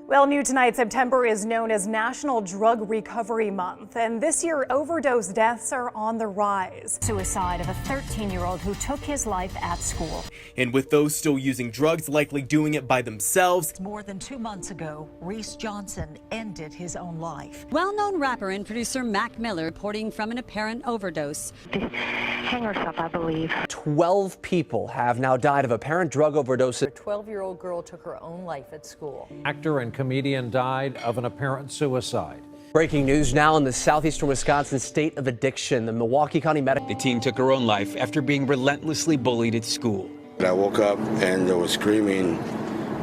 Well, new tonight, September is known as National Drug Recovery Month, and this year overdose deaths are on the rise. Suicide of a 13-year-old who took his life at school. And with those still using drugs, likely doing it by themselves. More than 2 months ago, Reese Johnson ended his own life. Well-known rapper and producer Mac Miller reporting from an apparent overdose. Hang herself, I believe. 12 people have now died of apparent drug overdose. A 12-year-old girl took her own life at school. Actor and comedian died of an apparent suicide. Breaking news now in the southeastern Wisconsin state of addiction. The Milwaukee County Medical. The teen took her own life after being relentlessly bullied at school. I woke up and there was screaming,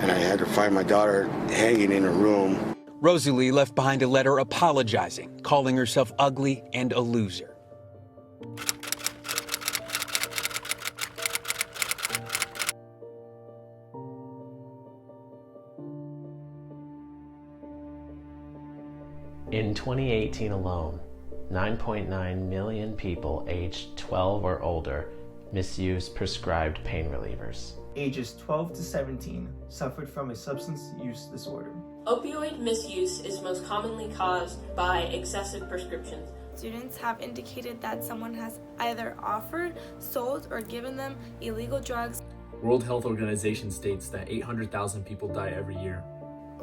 and I had to find my daughter hanging in her room. Rosalie left behind a letter apologizing, calling herself ugly and a loser. In 2018 alone, 9.9 million people aged 12 or older misused prescribed pain relievers. Ages 12 to 17 suffered from a substance use disorder. Opioid misuse is most commonly caused by excessive prescriptions. Students have indicated that someone has either offered, sold, or given them illegal drugs. World Health Organization states that 800,000 people die every year.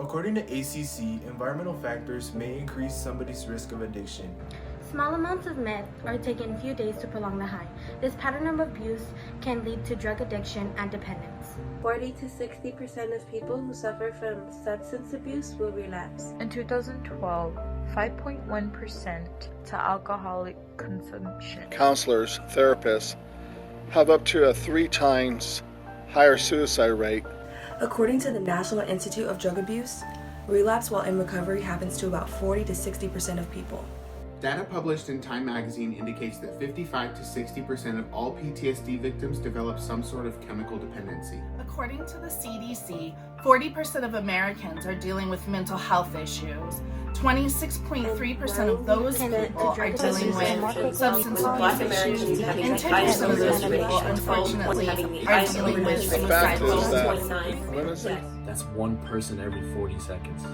According to ACC, environmental factors may increase somebody's risk of addiction. Small amounts of meth are taken a few days to prolong the high. This pattern of abuse can lead to drug addiction and dependence. 40 to 60% of people who suffer from substance abuse will relapse. In 2012, 5.1% to alcoholic consumption. Counselors, therapists have up to a 3 times higher suicide rate. According to the National Institute of Drug Abuse, relapse while in recovery happens to about 40 to 60% of people. Data published in Time magazine indicates that 55 to 60% of all PTSD victims develop some sort of chemical dependency. According to the CDC, 40% of Americans are dealing with mental health issues. 26.3% of those people are dealing with substance abuse issues, and 10% of those people, unfortunately, are dealing with suicidal thoughts. That's one person every 40 seconds.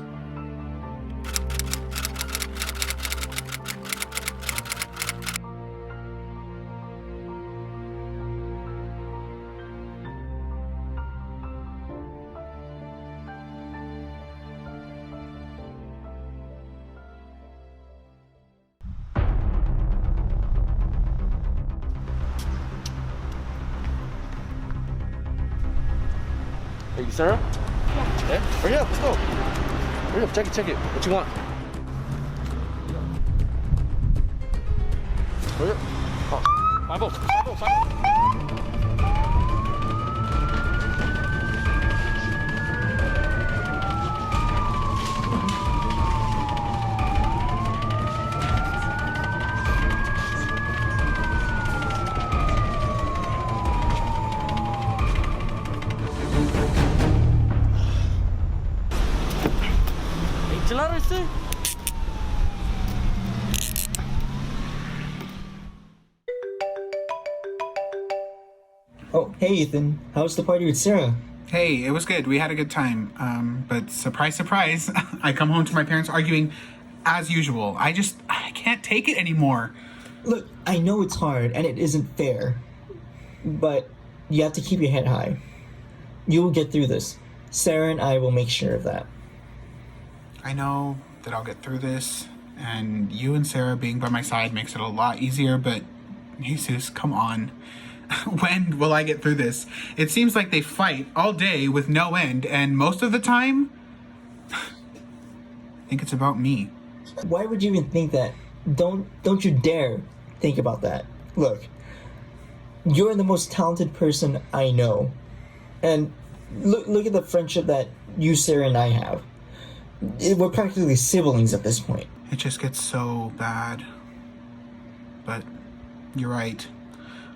Are you Sarah? Yeah. Yeah? Hurry up, let's go. Hurry up, check it. What you want? Hurry up. Oh. 5 Oh, hey Ethan, how was the party with Sarah? Hey, it was good. We had a good time. But surprise, surprise, I come home to my parents arguing as usual. I can't take it anymore. Look, I know it's hard and it isn't fair, but you have to keep your head high. You will get through this. Sarah and I will make sure of that. I know that I'll get through this, and you and Sarah being by my side makes it a lot easier, but Jesus, come on. When will I get through this? It seems like they fight all day with no end, and most of the time, I think it's about me. Why would you even think that? Don't you dare think about that. Look, you're the most talented person I know. And look at the friendship that you, Sarah, and I have. We're practically siblings at this point. It just gets so bad. But you're right.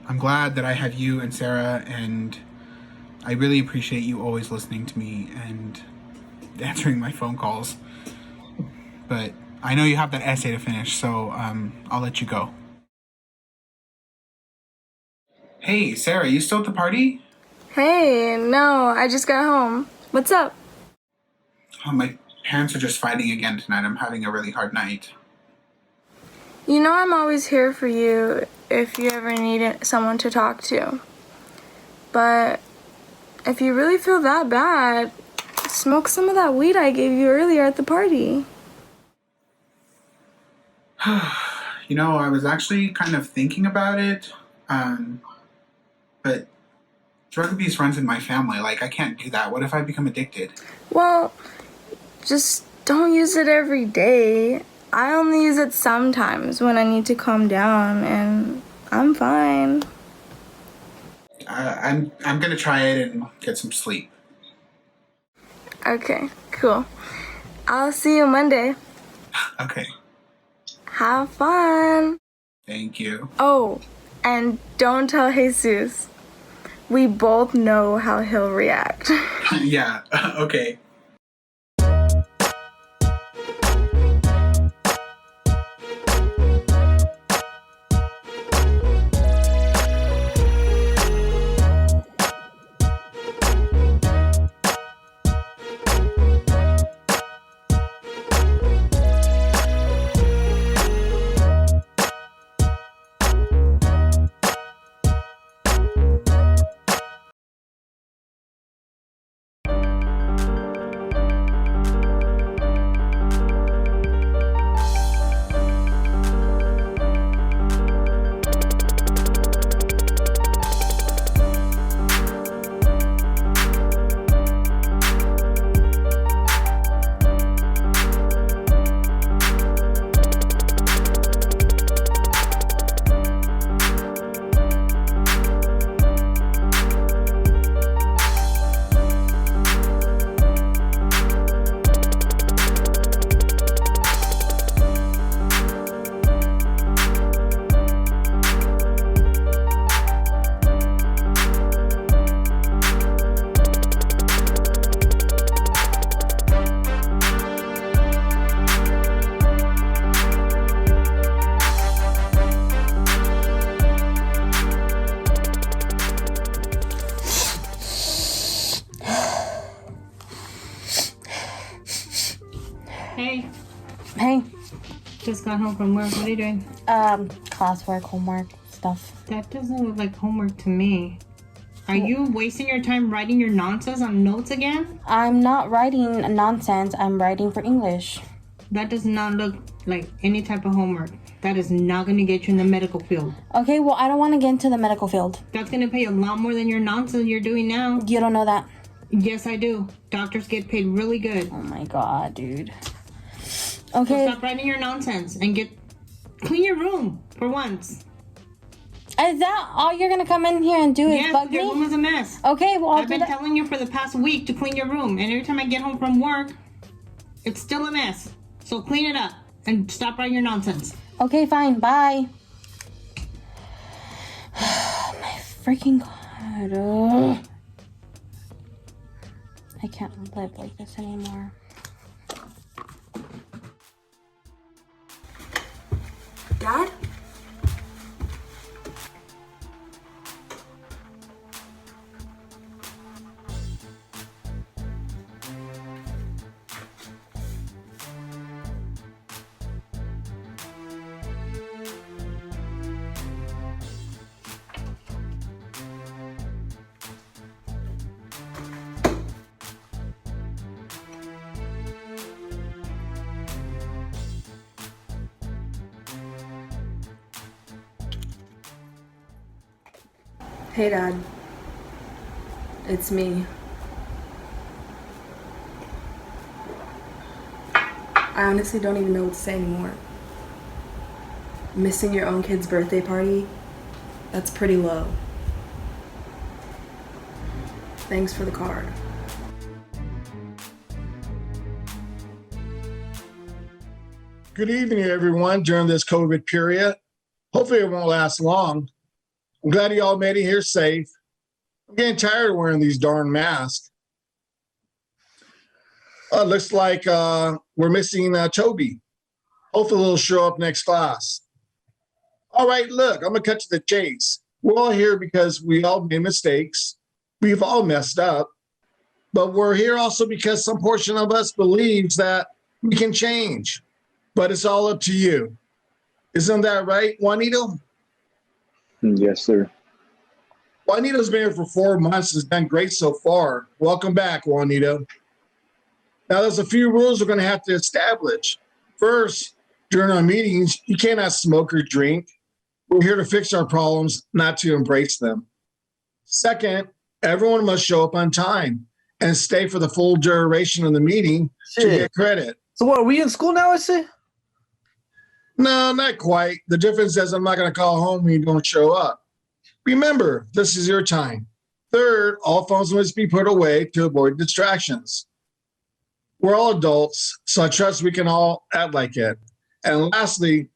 I'm glad that I have you and Sarah, and I really appreciate you always listening to me and answering my phone calls. But I know you have that essay to finish, so I'll let you go. Hey, Sarah, you still at the party? Hey, no, I just got home. What's up? My parents are just fighting again tonight. I'm having a really hard night. You know I'm always here for you if you ever need someone to talk to. But if you really feel that bad, smoke some of that weed I gave you earlier at the party. You know, I was actually kind of thinking about it, but drug abuse runs in my family. Like, I can't do that. What if I become addicted? Well, just don't use it every day. I only use it sometimes when I need to calm down, and I'm fine. I'm gonna try it and get some sleep. Okay, cool. I'll see you Monday. Okay. Have fun. Thank you. Oh, and don't tell Jesus. We both know how he'll react. Yeah, okay. Hey. Hey. Just got home from work. What are you doing? Classwork, homework, stuff. That doesn't look like homework to me. Are you wasting your time writing your nonsense on notes again? I'm not writing nonsense. I'm writing for English. That does not look like any type of homework. That is not going to get you in the medical field. Okay, well, I don't want to get into the medical field. That's going to pay a lot more than your nonsense you're doing now. You don't know that. Yes, I do. Doctors get paid really good. Oh my god, dude. Okay. So stop writing your nonsense and clean your room for once. Is that all you're gonna come in here and do? Is bug me? Your room is a mess. Okay, well, I've been telling you for the past week to clean your room, and every time I get home from work, it's still a mess. So clean it up and stop writing your nonsense. Okay, fine. Bye. My freaking god. Ugh. I can't live like this anymore. Dad? Hey, Dad. It's me. I honestly don't even know what to say anymore. Missing your own kid's birthday party? That's pretty low. Thanks for the card. Good evening, everyone, during this COVID period. Hopefully it won't last long. I'm glad you all made it here safe. I'm getting tired of wearing these darn masks. Looks like we're missing Toby. Hopefully he'll show up next class. All right, look, I'm going to cut to the chase. We're all here because we all made mistakes. We've all messed up. But we're here also because some portion of us believes that we can change. But it's all up to you. Isn't that right, Juanito? Yes, sir. Juanito's been here for 4 months, has done great so far. Welcome back, Juanito. Now, there's a few rules we're going to have to establish. First, during our meetings, you cannot smoke or drink. We're here to fix our problems, not to embrace them. Second, everyone must show up on time and stay for the full duration of the meeting to get credit. So what, are we in school now, I see? No, not quite. The difference is I'm not going to call home when you don't show up. Remember, this is your time. Third, all phones must be put away to avoid distractions. We're all adults, so I trust we can all act like it. And lastly,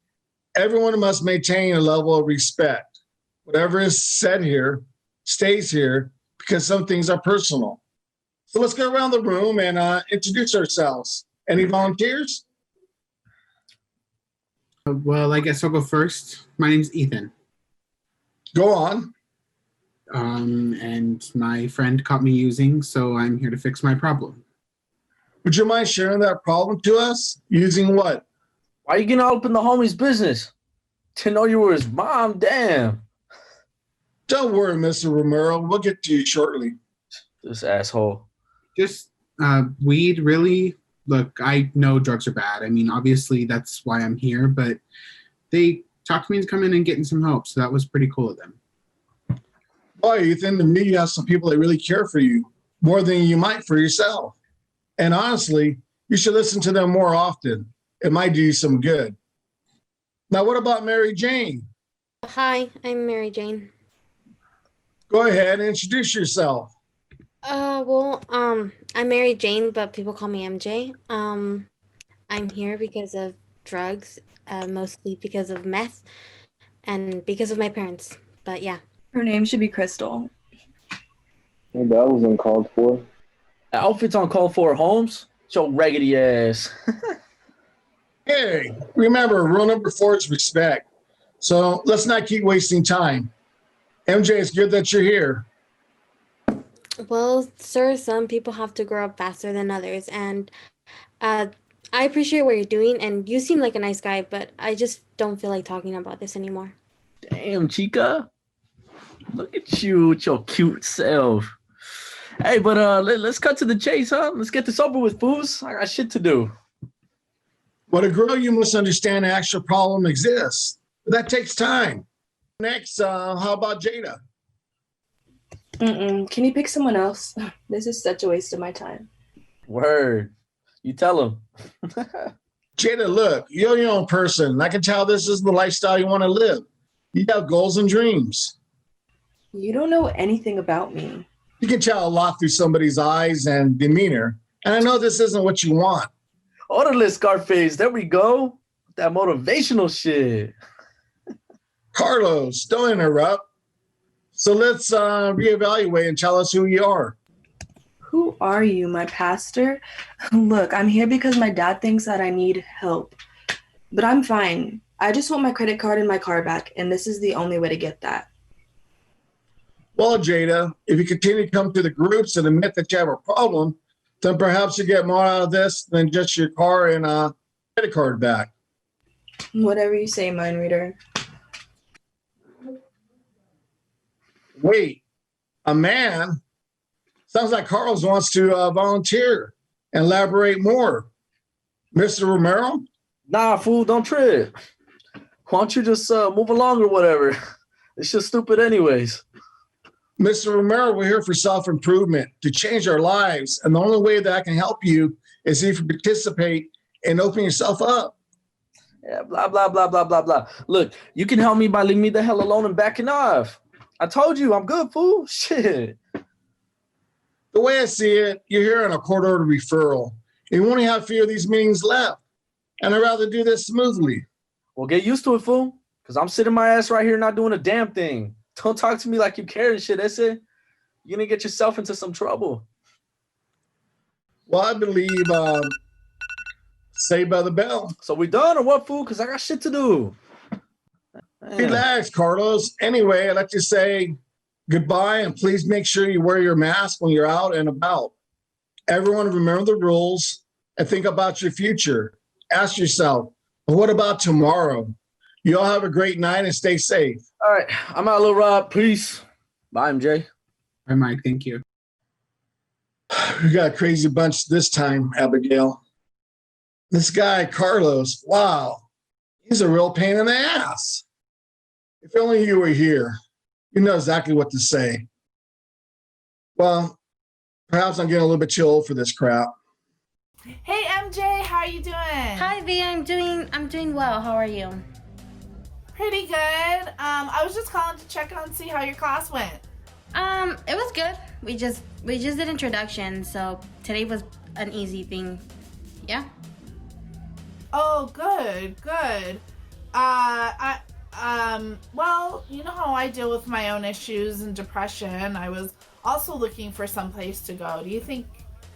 everyone must maintain a level of respect. Whatever is said here stays here because some things are personal. So let's go around the room and introduce ourselves. Any volunteers? Well, I guess I'll go first. My name's Ethan. Go on. And my friend caught me using, so I'm here to fix my problem. Would you mind sharing that problem to us? Using what? Why are you getting all up in the homie's business? To know you were his mom, damn. Don't worry, Mr. Romero. We'll get to you shortly. This asshole. Just weed, really? Look, I know drugs are bad. I mean, obviously that's why I'm here, but they talked me into coming in and getting some help, so that was pretty cool of them. Boy, Ethan, to me, you have some people that really care for you, more than you might for yourself. And honestly, you should listen to them more often. It might do you some good. Now, what about Mary Jane? Hi, I'm Mary Jane. Go ahead and introduce yourself. I'm Mary Jane, but people call me MJ. I'm here because of drugs, mostly because of meth, and because of my parents. But yeah. Her name should be Crystal. Well, that was uncalled for. Outfit's uncalled for, Holmes. Your raggedy ass. Hey, remember, rule number 4 is respect. So let's not keep wasting time. MJ, it's good that you're here. Well, sir, some people have to grow up faster than others, and I appreciate what you're doing, and you seem like a nice guy, but I just don't feel like talking about this anymore. Damn, chica. Look at you with your cute self. Hey, but let's cut to the chase, huh? Let's get this over with, fools. I got shit to do. Well, to grow, you must understand the actual problem exists. But that takes time. Next, how about Jada? Can you pick someone else? This is such a waste of my time. Word. You tell him. Jada, look, you're your own person. I can tell this is the lifestyle you want to live. You have goals and dreams. You don't know anything about me. You can tell a lot through somebody's eyes and demeanor. And I know this isn't what you want. Orderly Scarface, there we go. That motivational shit. Carlos, don't interrupt. So let's reevaluate and tell us who you are. Who are you, my pastor? Look, I'm here because my dad thinks that I need help. But I'm fine. I just want my credit card and my car back, and this is the only way to get that. Well, Jada, if you continue to come to the groups and admit that you have a problem, then perhaps you get more out of this than just your car and a credit card back. Whatever you say, mind reader. Wait, a man? Sounds like Carlos wants to volunteer and elaborate more. Mr. Romero? Nah, fool, don't trip. Why don't you just move along or whatever? It's just stupid anyways. Mr. Romero, we're here for self-improvement, to change our lives. And the only way that I can help you is if you participate and open yourself up. Yeah, blah, blah, blah, blah, blah, blah. Look, you can help me by leaving me the hell alone and backing off. I told you, I'm good, fool. Shit. The way I see it, you're here on a court-ordered referral. And we only have a few of these meetings left. And I'd rather do this smoothly. Well, get used to it, fool. Because I'm sitting my ass right here not doing a damn thing. Don't talk to me like you care and shit, that's it. You're going to get yourself into some trouble. Well, I believe Saved by the Bell. So we done or what, fool? Because I got shit to do. Man. Relax, Carlos. Anyway, I'd like to say goodbye, and please make sure you wear your mask when you're out and about. Everyone remember the rules and think about your future. Ask yourself, what about tomorrow? You all have a great night and stay safe. All right, I'm out, Lil Rob. Peace. Bye, MJ. Bye, Mike. Thank you. We got a crazy bunch this time, Abigail. This guy, Carlos, wow, he's a real pain in the ass. If only you were here, you know exactly what to say. Well, perhaps I'm getting a little bit too old for this crap. Hey MJ, how are you doing? Hi V, I'm doing well. How are you? Pretty good. I was just calling to check on see how your class went. It was good. We just did introduction, so today was an easy thing. Yeah. Oh, good. Well, you know how I deal with my own issues and depression. I was also looking for some place to go. Do you think,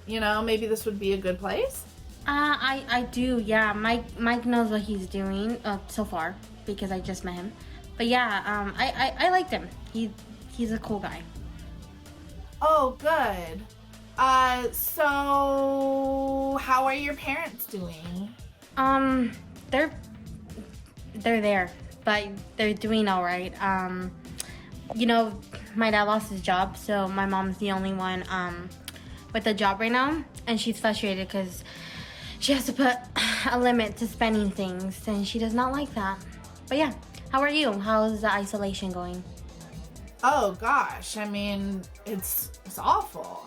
maybe this would be a good place? I do, yeah. Mike knows what he's doing so far because I just met him. But yeah, I liked him. He's a cool guy. Oh, good. So how are your parents doing? They're there, but they're doing all right. My dad lost his job, so my mom's the only one with a job right now, and she's frustrated because she has to put a limit to spending things, and she does not like that. But yeah, how are you? How's the isolation going? Oh gosh, I mean, it's awful.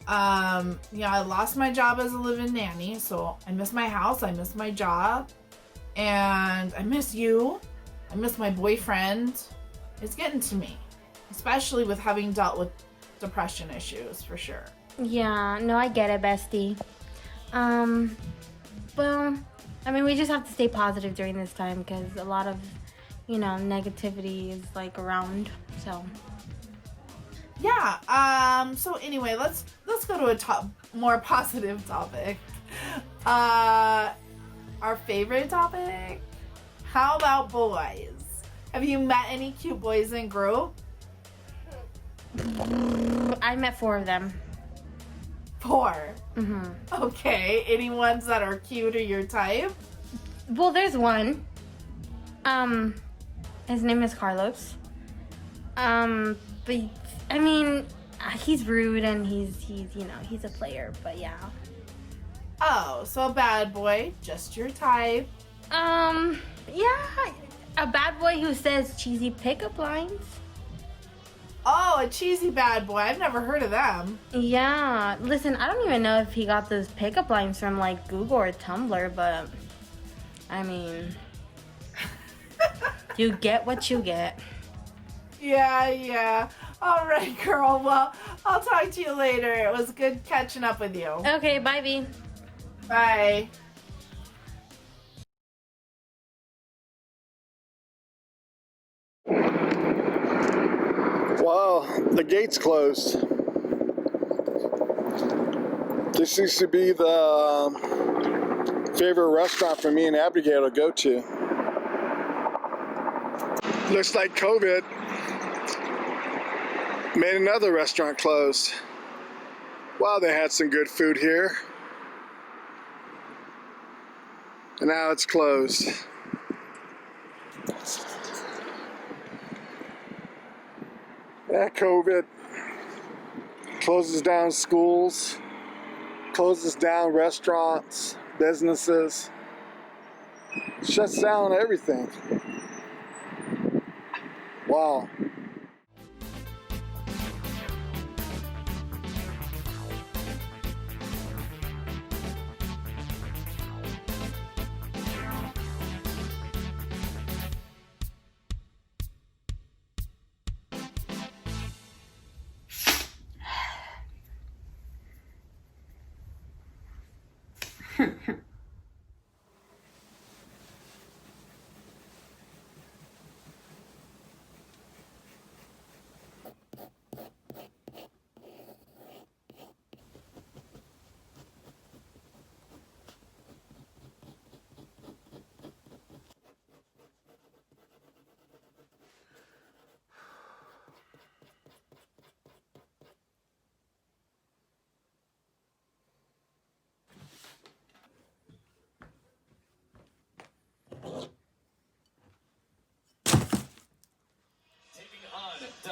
I lost my job as a live-in nanny, so I miss my house, I miss my job, and I miss you. I miss my boyfriend. It's getting to me, especially with having dealt with depression issues, for sure. Yeah, no, I get it, bestie. Well, I mean, we just have to stay positive during this time because a lot of, negativity is around, so. Yeah, so anyway, let's go to a more positive topic. Our favorite topic? How about boys? Have you met any cute boys in group? I met 4 of them. 4? Mm-hmm. Okay, any ones that are cute or your type? Well, there's one. His name is Carlos. But I mean, he's rude and he's a player, but yeah. Oh, so a bad boy, just your type. Yeah, a bad boy who says cheesy pickup lines. Oh, a cheesy bad boy. I've never heard of them. Yeah, listen, I don't even know if he got those pickup lines from Google or Tumblr, but I mean, you get what you get. Yeah. All right, girl. Well, I'll talk to you later. It was good catching up with you. Okay, bye, V. Bye. Wow, the gate's closed. This used to be the favorite restaurant for me and Abigail to go to. Looks like COVID made another restaurant closed. Wow, they had some good food here. And now it's closed. Yeah, COVID closes down schools, closes down restaurants, businesses, shuts down everything. Wow.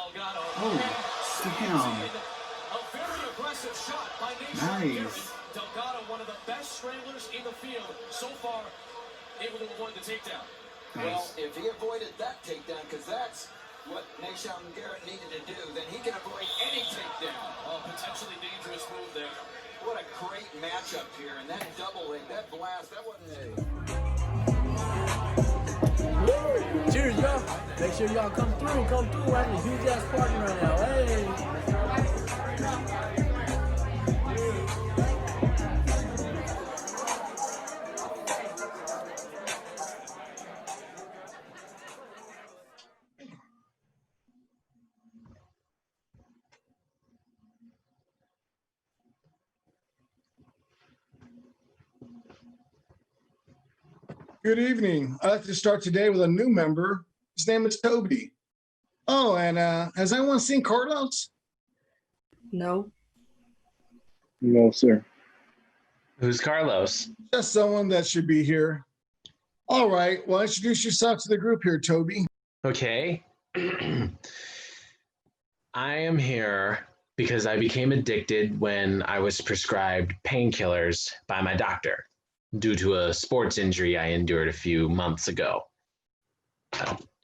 Oh, damn. A very aggressive shot by Nice. Delgado, one of the best stranglers in the field so far, able to avoid the takedown. Nice. Well, if he avoided that takedown, because that's what Michel Garrett needed to do, then he can avoid any takedown. Oh, potentially dangerous move there. What a great matchup here, and that double leg, that blast, that wasn't... Cheers, y'all. Make sure y'all come through. We're having a huge ass party right now. Hey. Good evening. I'd like to start today with a new member. His name is Toby. Oh, and has anyone seen Carlos? No. No, sir. Who's Carlos? Just someone that should be here. All right. Well, introduce yourself to the group here, Toby. Okay. I am here because I became addicted when I was prescribed painkillers by my doctor due to a sports injury I endured a few months ago.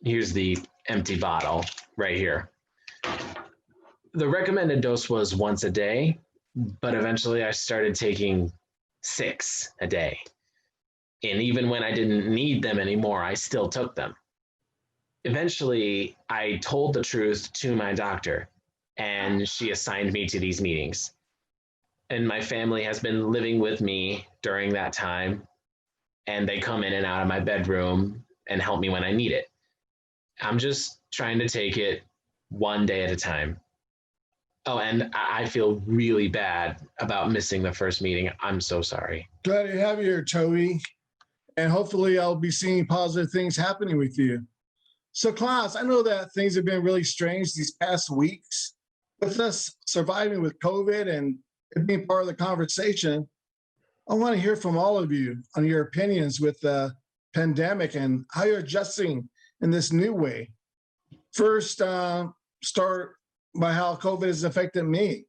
Here's the empty bottle right here. The recommended dose was once a day, but eventually I started taking 6 a day. And even when I didn't need them anymore, I still took them. Eventually, I told the truth to my doctor, and she assigned me to these meetings. And my family has been living with me during that time, and they come in and out of my bedroom and help me when I need it. I'm just trying to take it one day at a time. Oh, and I feel really bad about missing the first meeting. I'm so sorry. Glad to have you here, Toby. And hopefully I'll be seeing positive things happening with you. So class, I know that things have been really strange these past weeks. With us surviving with COVID and it being part of the conversation, I want to hear from all of you on your opinions with the pandemic and how you're adjusting in this new way. First, start by how COVID has affected me.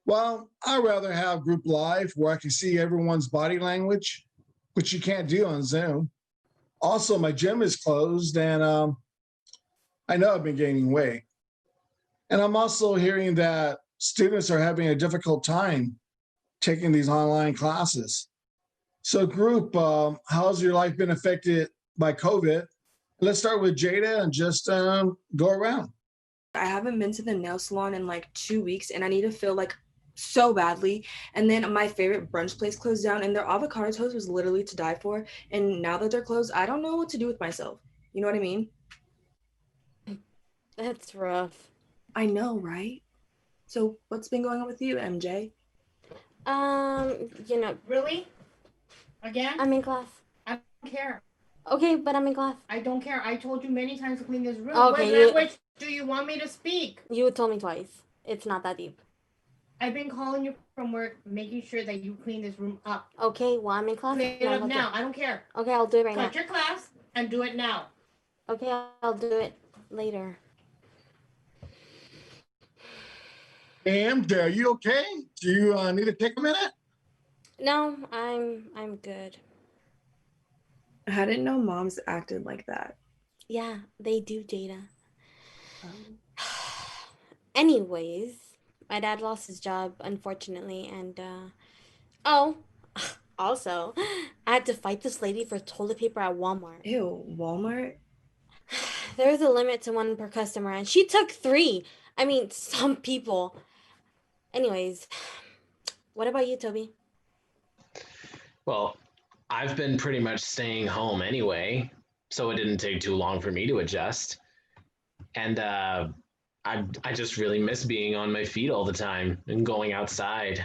Well, I'd rather have group live where I can see everyone's body language, which you can't do on Zoom. Also, my gym is closed and I know I've been gaining weight. And I'm also hearing that students are having a difficult time taking these online classes. So group, how's your life been affected by COVID? Let's start with Jada and just go around. I haven't been to the nail salon in like 2 weeks and I need to feel like so badly. And then my favorite brunch place closed down and their avocado toast was literally to die for. And now that they're closed, I don't know what to do with myself. You know what I mean? That's rough. I know, right? So what's been going on with you, MJ? Really? Again? I'm in class. I don't care. Okay, but I'm in class. I don't care. I told you many times to clean this room. Okay, What language do you want me to speak? You told me twice. It's not that deep. I've been calling you from work, making sure that you clean this room up. Okay, well, I'm in class. Clean it up now. I don't care. Okay, I'll do it right now. Cut your class and do it now. Okay, I'll do it later. Hey, MJ, are you okay? Do you need to take a minute? No, I'm good. I didn't know moms acted like that. Yeah, they do, Jada. Anyways, my dad lost his job, unfortunately, and also, I had to fight this lady for toilet paper at Walmart. Ew, Walmart? There's a limit to 1 per customer, and she took 3. I mean, some people. Anyways, what about you, Toby? Well, I've been pretty much staying home anyway, so it didn't take too long for me to adjust. And I just really miss being on my feet all the time and going outside.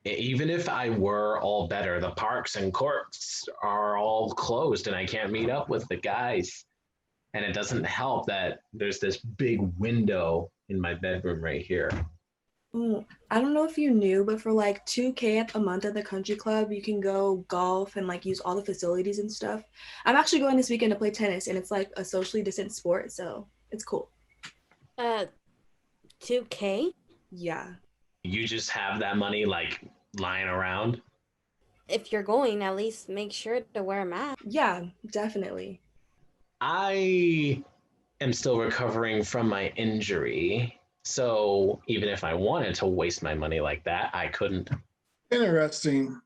Even if I were all better, the parks and courts are all closed and I can't meet up with the guys. And it doesn't help that there's this big window in my bedroom right here. Oh, I don't know if you knew, but for like $2,000 a month at the country club, you can go golf and like use all the facilities and stuff. I'm actually going this weekend to play tennis and it's like a socially distant sport, so it's cool. 2K? Yeah. You just have that money like lying around? If you're going, at least make sure to wear a mask. Yeah, definitely. I am still recovering from my injury, so even if I wanted to waste my money like that, I couldn't. Interesting.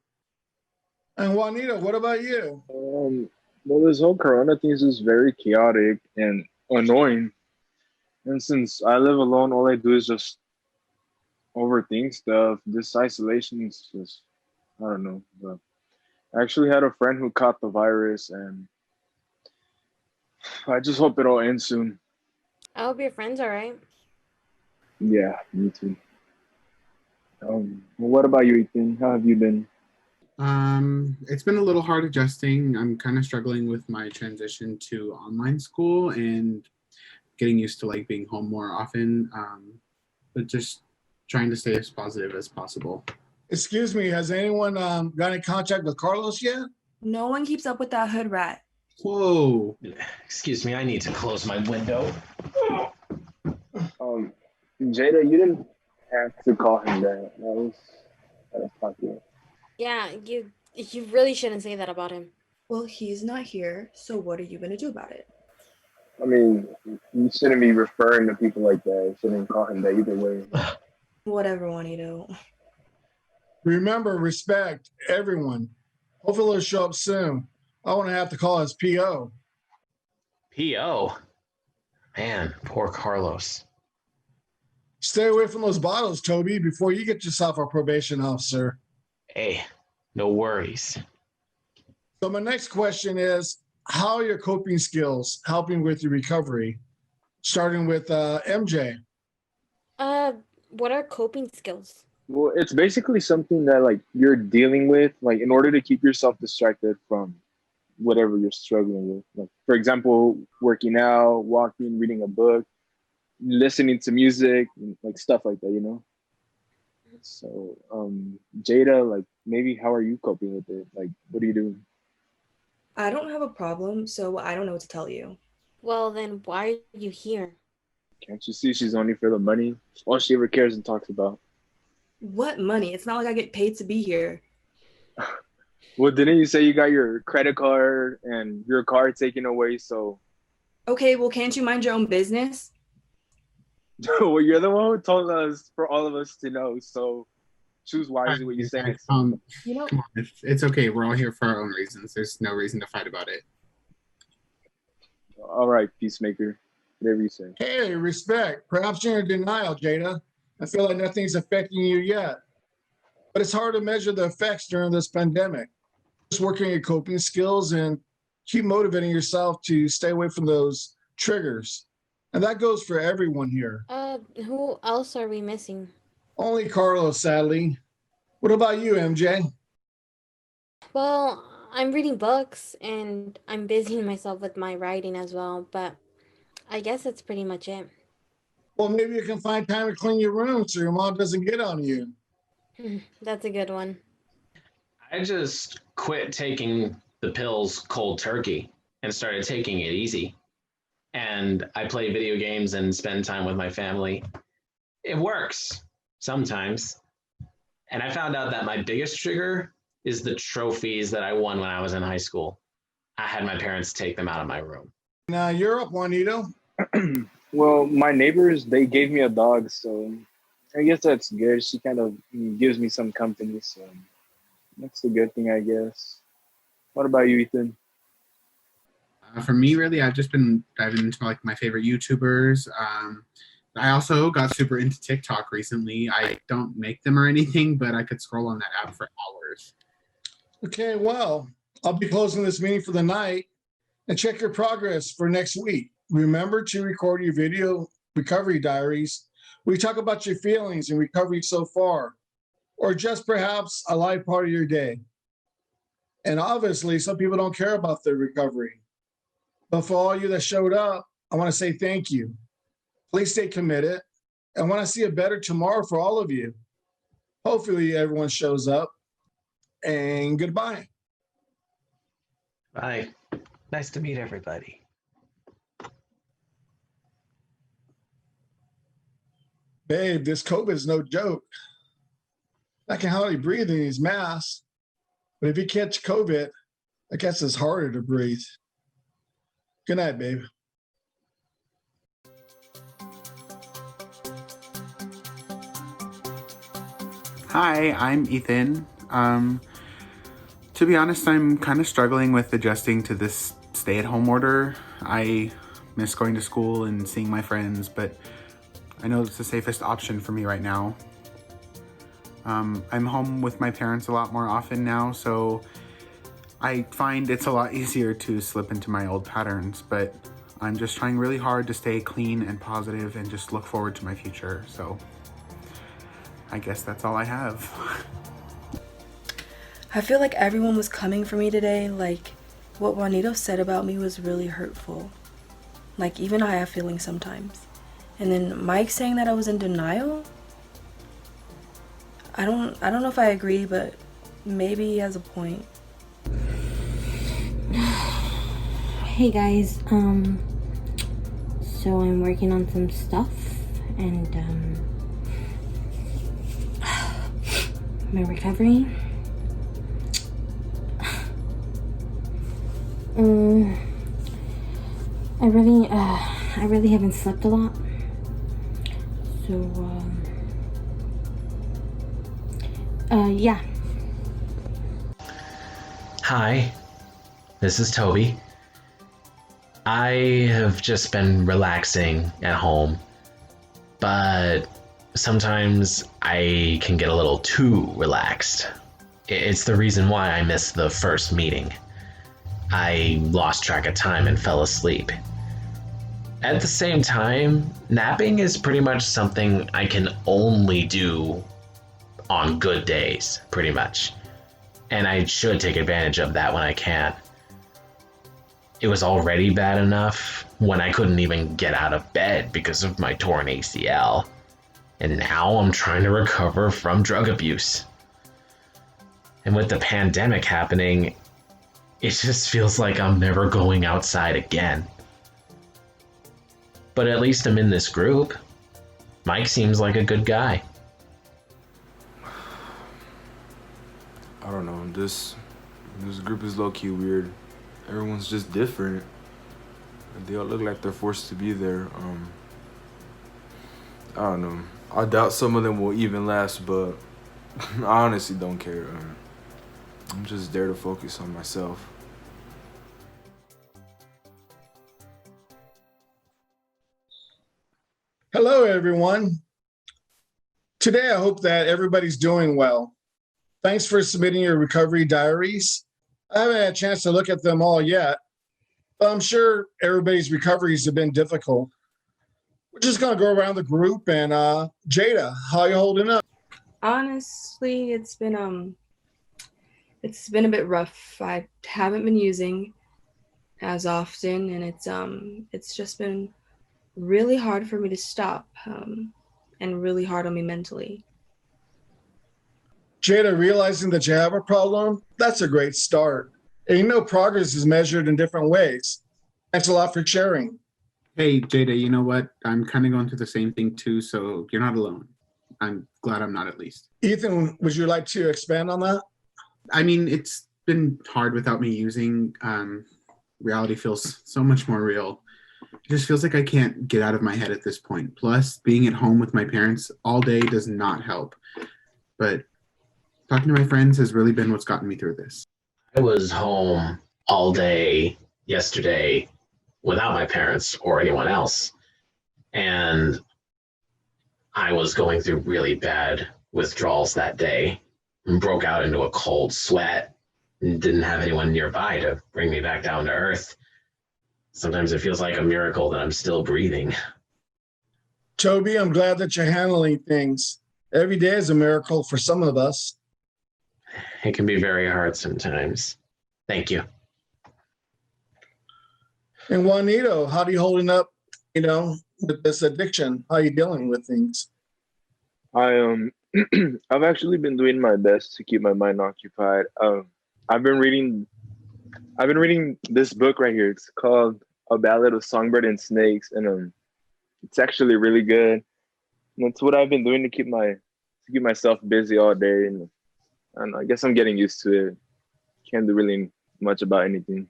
And Juanito, what about you? Well, this whole Corona thing is just very chaotic and annoying. And since I live alone, all I do is just overthink stuff. This isolation is just, I don't know. But I actually had a friend who caught the virus, and I just hope it all ends soon. I hope your friend's all right. Yeah, me too. What about you, Ethan? How have you been? It's been a little hard adjusting. I'm kind of struggling with my transition to online school and getting used to like being home more often. But just trying to stay as positive as possible. Excuse me, has anyone got in contact with Carlos yet? No one keeps up with that hood rat. Whoa. Excuse me, I need to close my window. Jada, you didn't have to call him that. That was popular. Yeah, you really shouldn't say that about him. Well, he's not here, so what are you gonna do about it? I mean, you shouldn't be referring to people like that. You shouldn't call him that either way. Whatever, Juanito. Remember, respect everyone. Hopefully he'll show up soon. I want to have to call his PO. PO? Man, poor Carlos. Stay away from those bottles, Toby, before you get yourself a probation officer. Hey, no worries. So my next question is, how are your coping skills helping with your recovery? Starting with MJ. What are coping skills? Well, it's basically something that like you're dealing with, like in order to keep yourself distracted from whatever you're struggling with. Like, for example, working out, walking, reading a book, listening to music, like stuff like that, you know? So, Jada, like maybe how are you coping with it? Like, what are you doing? I don't have a problem, so I don't know what to tell you. Well, then why are you here? Can't you see she's only for the money? All she ever cares and talks about. What money? It's not like I get paid to be here. Well, didn't you say you got your credit card and your car taken away? So, Okay, well, can't you mind your own business? well, you're the one who told us for all of us to know. So, choose wisely what you say next time. You know, Come on, it's okay. We're all here for our own reasons. There's no reason to fight about it. All right, peacemaker. Whatever you say. Hey, respect. Perhaps you're in denial, Jada. I feel like nothing's affecting you yet. But it's hard to measure the effects during this pandemic. Just working your coping skills and keep motivating yourself to stay away from those triggers. And that goes for everyone here. Who else are we missing? Only Carlos, sadly. What about you, MJ? Well, I'm reading books and I'm busying myself with my writing as well, but I guess that's pretty much it. Well, maybe you can find time to clean your room so your mom doesn't get on you. That's a good one. I just quit taking the pills cold turkey and started taking it easy. And I play video games and spend time with my family. It works sometimes. And I found out that my biggest trigger is the trophies that I won when I was in high school. I had my parents take them out of my room. Now you're up, Juanito. Well, my neighbors, they gave me a dog, so I guess that's good. She kind of gives me some company, so that's a good thing, I guess. What about you, Ethan? For me, really, I've just been diving into like my favorite YouTubers. I also got super into TikTok recently. I don't make them or anything, but I could scroll on that app for hours. Okay, well, I'll be closing this meeting for the night and check your progress for next week. Remember to record your video recovery diaries. We talk about your feelings and recovery so far, or just perhaps a live part of your day. And obviously, some people don't care about their recovery. But for all you that showed up, I want to say thank you. Please stay committed. I want to see a better tomorrow for all of you. Hopefully, everyone shows up. And goodbye. Bye. Nice to meet everybody. Babe, this COVID is no joke. I can hardly breathe in these masks. But if you catch COVID, I guess it's harder to breathe. Good night, babe. Hi, I'm Ethan. To be honest, I'm kind of struggling with adjusting to this stay-at-home order. I miss going to school and seeing my friends, but I know it's the safest option for me right now. I'm home with my parents a lot more often now, so I find it's a lot easier to slip into my old patterns, but I'm just trying really hard to stay clean and positive and just look forward to my future, so I guess that's all I have. I feel like everyone was coming for me today. Like, what Juanito said about me was really hurtful. Like, even I have feelings sometimes. And then Mike saying that I was in denial? I don't know if I agree, but maybe he has a point. Hey guys, so I'm working on some stuff and my recovery. I really haven't slept a lot. So yeah. Hi, this is Toby. I have just been relaxing at home, but sometimes I can get a little too relaxed. It's the reason why I missed the first meeting. I lost track of time and fell asleep. At the same time, napping is pretty much something I can only do on good days, pretty much. And I should take advantage of that when I can. It was already bad enough when I couldn't even get out of bed because of my torn ACL. And now I'm trying to recover from drug abuse. And with the pandemic happening, it just feels like I'm never going outside again. But at least I'm in this group. Mike seems like a good guy. I don't know, this group is low-key weird. Everyone's just different. They all look like they're forced to be there. I don't know. I doubt some of them will even last, but I honestly don't care. I'm just there to focus on myself. Hello, everyone. Today, I hope that everybody's doing well. Thanks for submitting your recovery diaries. I haven't had a chance to look at them all yet, but I'm sure everybody's recoveries have been difficult. We're just gonna go around the group and Jada, how you holding up? Honestly, it's been a bit rough. I haven't been using as often, and it's just been really hard for me to stop, and really hard on me mentally. Jada, realizing that you have a problem, that's a great start. And you know progress is measured in different ways. Thanks a lot for sharing. Hey, Jada, you know what? I'm kind of going through the same thing too, so you're not alone. I'm glad I'm not, at least. Ethan, would you like to expand on that? I mean, it's been hard without me using. Reality feels so much more real. It just feels like I can't get out of my head at this point. Plus, being at home with my parents all day does not help. But talking to my friends has really been what's gotten me through this. I was home all day yesterday without my parents or anyone else. And I was going through really bad withdrawals that day and broke out into a cold sweat and didn't have anyone nearby to bring me back down to earth. Sometimes it feels like a miracle that I'm still breathing. Toby, I'm glad that you're handling things. Every day is a miracle for some of us. It can be very hard sometimes. Thank you. And Juanito, how are you holding up, with this addiction? How are you dealing with things? I've actually been doing my best to keep my mind occupied. I've been reading this book right here. It's called A Ballad of Songbird and Snakes, and it's actually really good. That's what I've been doing to keep myself busy all day, and I don't know. I guess I'm getting used to it. Can't do really much about anything.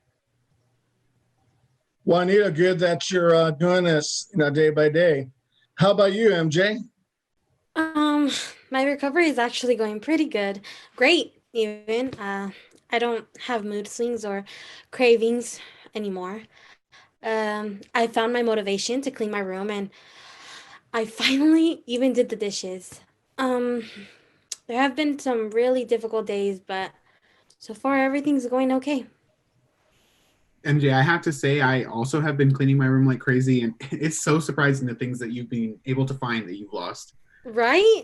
Juanito, good that you're doing this, day by day. How about you, MJ? My recovery is actually going pretty good. Great, even. I don't have mood swings or cravings anymore. I found my motivation to clean my room, and I finally even did the dishes. Um, there have been some really difficult days, but so far everything's going okay. MJ, I have to say, I also have been cleaning my room like crazy, and it's so surprising the things that you've been able to find that you've lost. Right?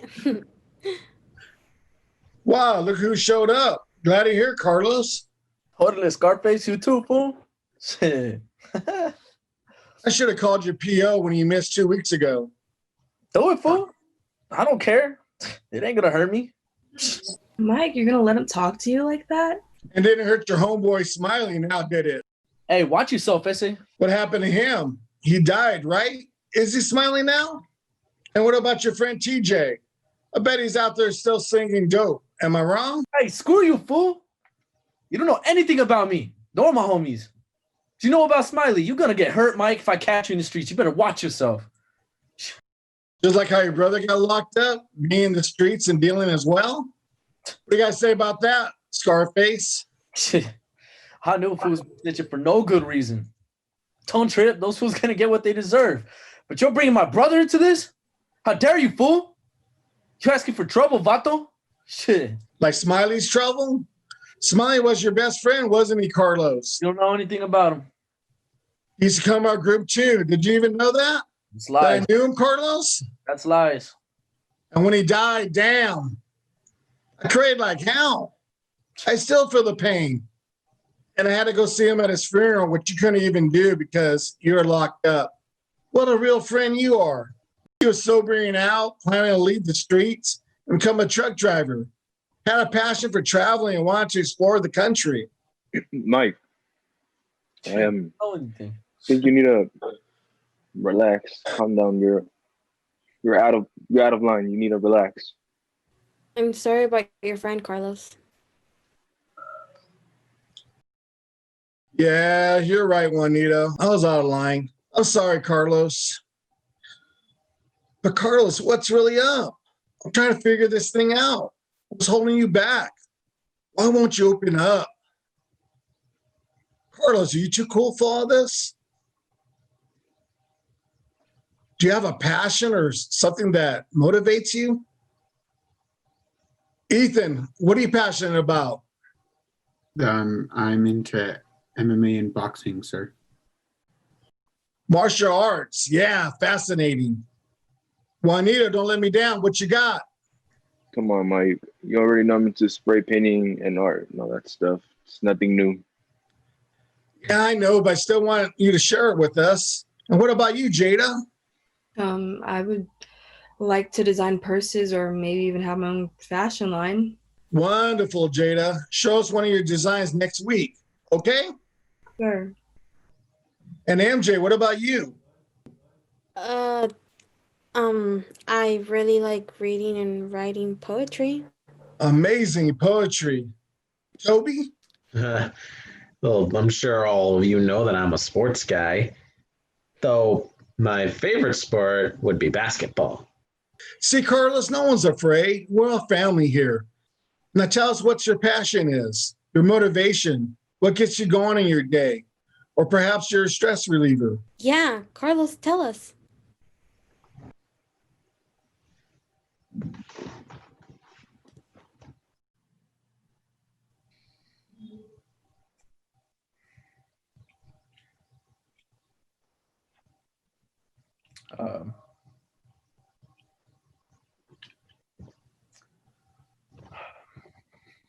Wow, look who showed up. Glad to hear, Carlos. Totally Scarface, you too, fool. Shit. I should have called you PO when you missed 2 weeks ago. Do it, fool. I don't care. It ain't gonna hurt me. Mike, you're gonna let him talk to you like that? And didn't hurt your homeboy Smiley now, did it? Hey, watch yourself, Esse. What happened to him? He died, right? Is he smiling now? And what about your friend TJ? I bet he's out there still singing dope. Am I wrong? Hey, screw you, fool. You don't know anything about me. Nor my homies. Do you know about Smiley? You're gonna get hurt, Mike, if I catch you in the streets. You better watch yourself. Just like how your brother got locked up, being in the streets and dealing as well? What do you guys say about that, Scarface? I knew fools snitching for no good reason. Don't trip. Those fools gonna get what they deserve. But you're bringing my brother into this? How dare you, fool? You asking for trouble, vato? Shit. Like Smiley's trouble? Smiley was your best friend, wasn't he, Carlos? You don't know anything about him. He used to come to our group too. Did you even know that? It's lies. That I knew him, Carlos? That's lies. And when he died, damn, I cried like hell. I still feel the pain. And I had to go see him at his funeral, which you couldn't even do because you were locked up. What a real friend you are. He was sobering out, planning to leave the streets and become a truck driver. Had a passion for traveling and wanted to explore the country. Mike, I know anything. think you need to relax, calm down. You're out of line. You need to relax. I'm sorry about your friend, Carlos. Yeah, you're right, Juanito. I was out of line. I'm sorry, Carlos. But Carlos, what's really up? I'm trying to figure this thing out. What's holding you back? Why won't you open up? Carlos, are you too cool for all this? Do you have a passion or something that motivates you? Ethan, what are you passionate about? I'm into MMA and boxing, sir. Martial arts. Yeah, fascinating. Juanito, don't let me down. What you got? Come on, Mike. You already know I'm into spray painting and art and all that stuff. It's nothing new. Yeah, I know, but I still want you to share it with us. And what about you, Jada? I would like to design purses or maybe even have my own fashion line. Wonderful, Jada. Show us one of your designs next week, okay? Sure. And MJ, what about you? I really like reading and writing poetry. Amazing poetry. Toby? Well, I'm sure all of you know that I'm a sports guy, though my favorite sport would be basketball. See, Carlos, no one's afraid. We're a family here. Now tell us what your passion is, your motivation, what gets you going in your day, or perhaps your stress reliever. Yeah, Carlos, tell us.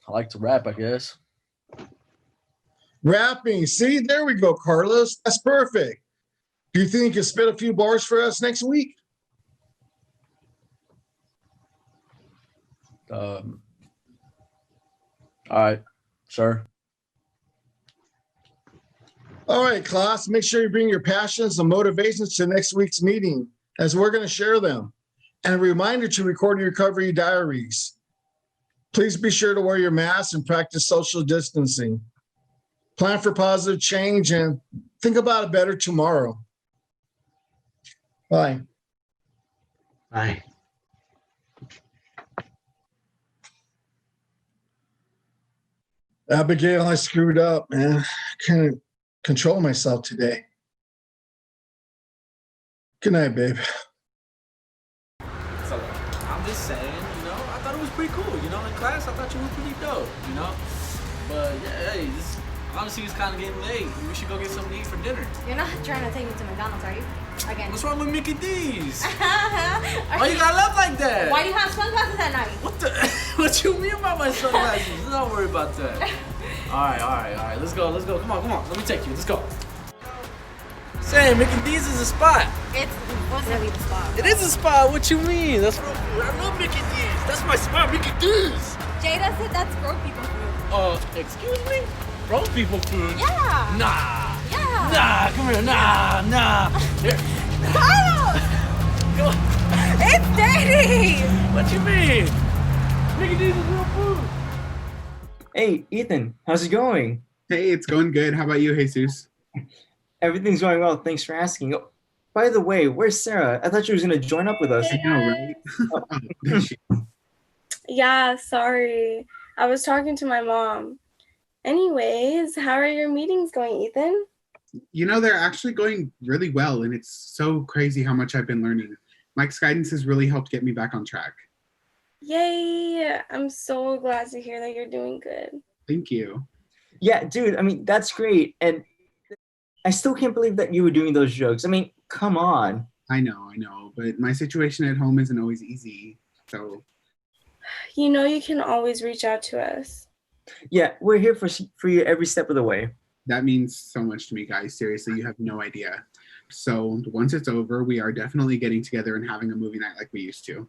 I like to rap, I guess. Rapping. See, there we go, Carlos. That's perfect. Do you think you can spit a few bars for us next week? All right, sure. All right, class, make sure you bring your passions and motivations to next week's meeting as we're going to share them. And a reminder to record your recovery diaries. Please be sure to wear your mask and practice social distancing. Plan for positive change and think about a better tomorrow. Bye. Bye. Abigail, I screwed up, man. I can't control myself today. Good night, babe. So I'm just saying, I thought it was pretty cool. In class, I thought you were pretty dope, But yeah, hey, honestly, it's kind of getting late. We should go get something to eat for dinner. You're not trying to take me to McDonald's, are you? Again. What's wrong with Mickey D's? Why you gotta laugh like that? Why do you have sunglasses at night? What you mean about my sunglasses? Don't worry about that. All right. Let's go. Come on. Let me take you. Let's go. Say, Mickey D's is a spot. It wasn't really the spot. It is a spot. What you mean? That's real food. I love Mickey D's. That's my spot, Mickey D's. Jada said that's broke people food. Excuse me? Broke people food? Yeah. Nah. Yeah. Nah, come here. Nah. Here. Carlos! Come on. It's dirty! What you mean? Mickey D's is real food. Hey, Ethan, how's it going? Hey, it's going good. How about you, Jesus? Everything's going well. Thanks for asking. Oh, by the way, where's Sarah? I thought she was going to join up with us. I know, right? Yeah, sorry. I was talking to my mom. Anyways, how are your meetings going, Ethan? They're actually going really well, and it's so crazy how much I've been learning. Mike's guidance has really helped get me back on track. Yay! I'm so glad to hear that you're doing good. Thank you. Yeah, dude, that's great. And I still can't believe that you were doing those jokes. Come on. I know, but my situation at home isn't always easy, so. You can always reach out to us. Yeah, we're here for you every step of the way. That means so much to me, guys. Seriously, you have no idea. So once it's over, we are definitely getting together and having a movie night like we used to.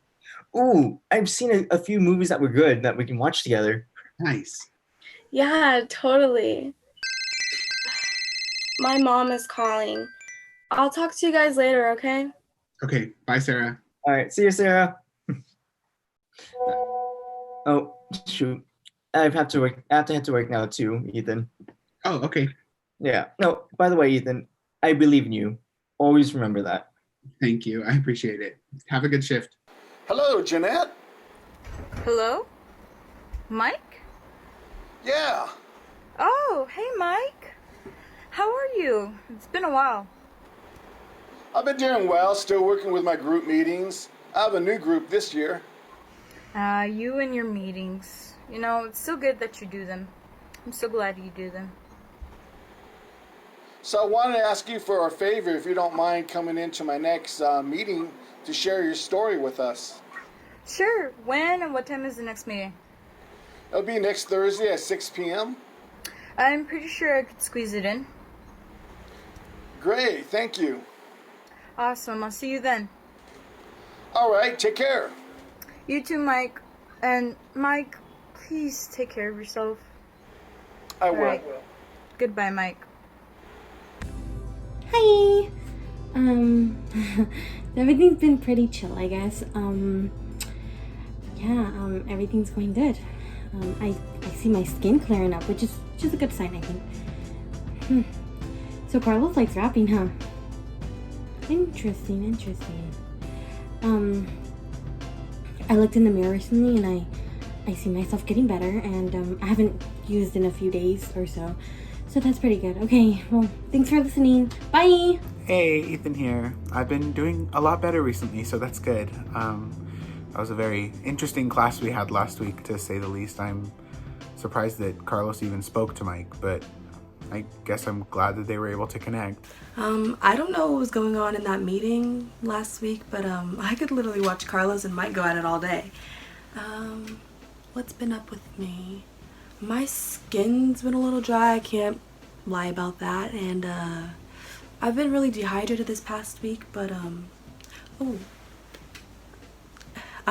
Ooh, I've seen a few movies that were good that we can watch together. Nice. Yeah, totally. My mom is calling. I'll talk to you guys later, okay? Okay, bye, Sarah. All right, see you, Sarah. Oh, shoot. I have to head to work now too, Ethan. Oh, okay. Yeah. No, by the way, Ethan, I believe in you. Always remember that. Thank you. I appreciate it. Have a good shift. Hello, Jeanette. Hello? Mike? Yeah. Oh, hey, Mike. How are you? It's been a while. I've been doing well, still working with my group meetings. I have a new group this year. You and your meetings. It's so good that you do them. I'm so glad you do them. So I wanted to ask you for a favor, if you don't mind coming into my next meeting to share your story with us. Sure. When and what time is the next meeting? It'll be next Thursday at 6 p.m. I'm pretty sure I could squeeze it in. Great, thank you. Awesome. I'll see you then. All right, take care. You too, Mike. And Mike, please take care of yourself. I will. Right. Goodbye, Mike. Hi. Everything's been pretty chill, I guess. Everything's going good. I see my skin clearing up, which is just a good sign, I think. So Carlos likes rapping, huh? Interesting. I looked in the mirror recently and I see myself getting better, and I haven't used in a few days or so. So that's pretty good. Okay, well, thanks for listening. Bye! Hey, Ethan here. I've been doing a lot better recently, so that's good. That was a very interesting class we had last week, to say the least. I'm surprised that Carlos even spoke to Mike, but I guess I'm glad that they were able to connect. I don't know what was going on in that meeting last week, but I could literally watch Carlos and Mike go at it all day. What's been up with me? My skin's been a little dry, I can't lie about that, and I've been really dehydrated this past week, but I'm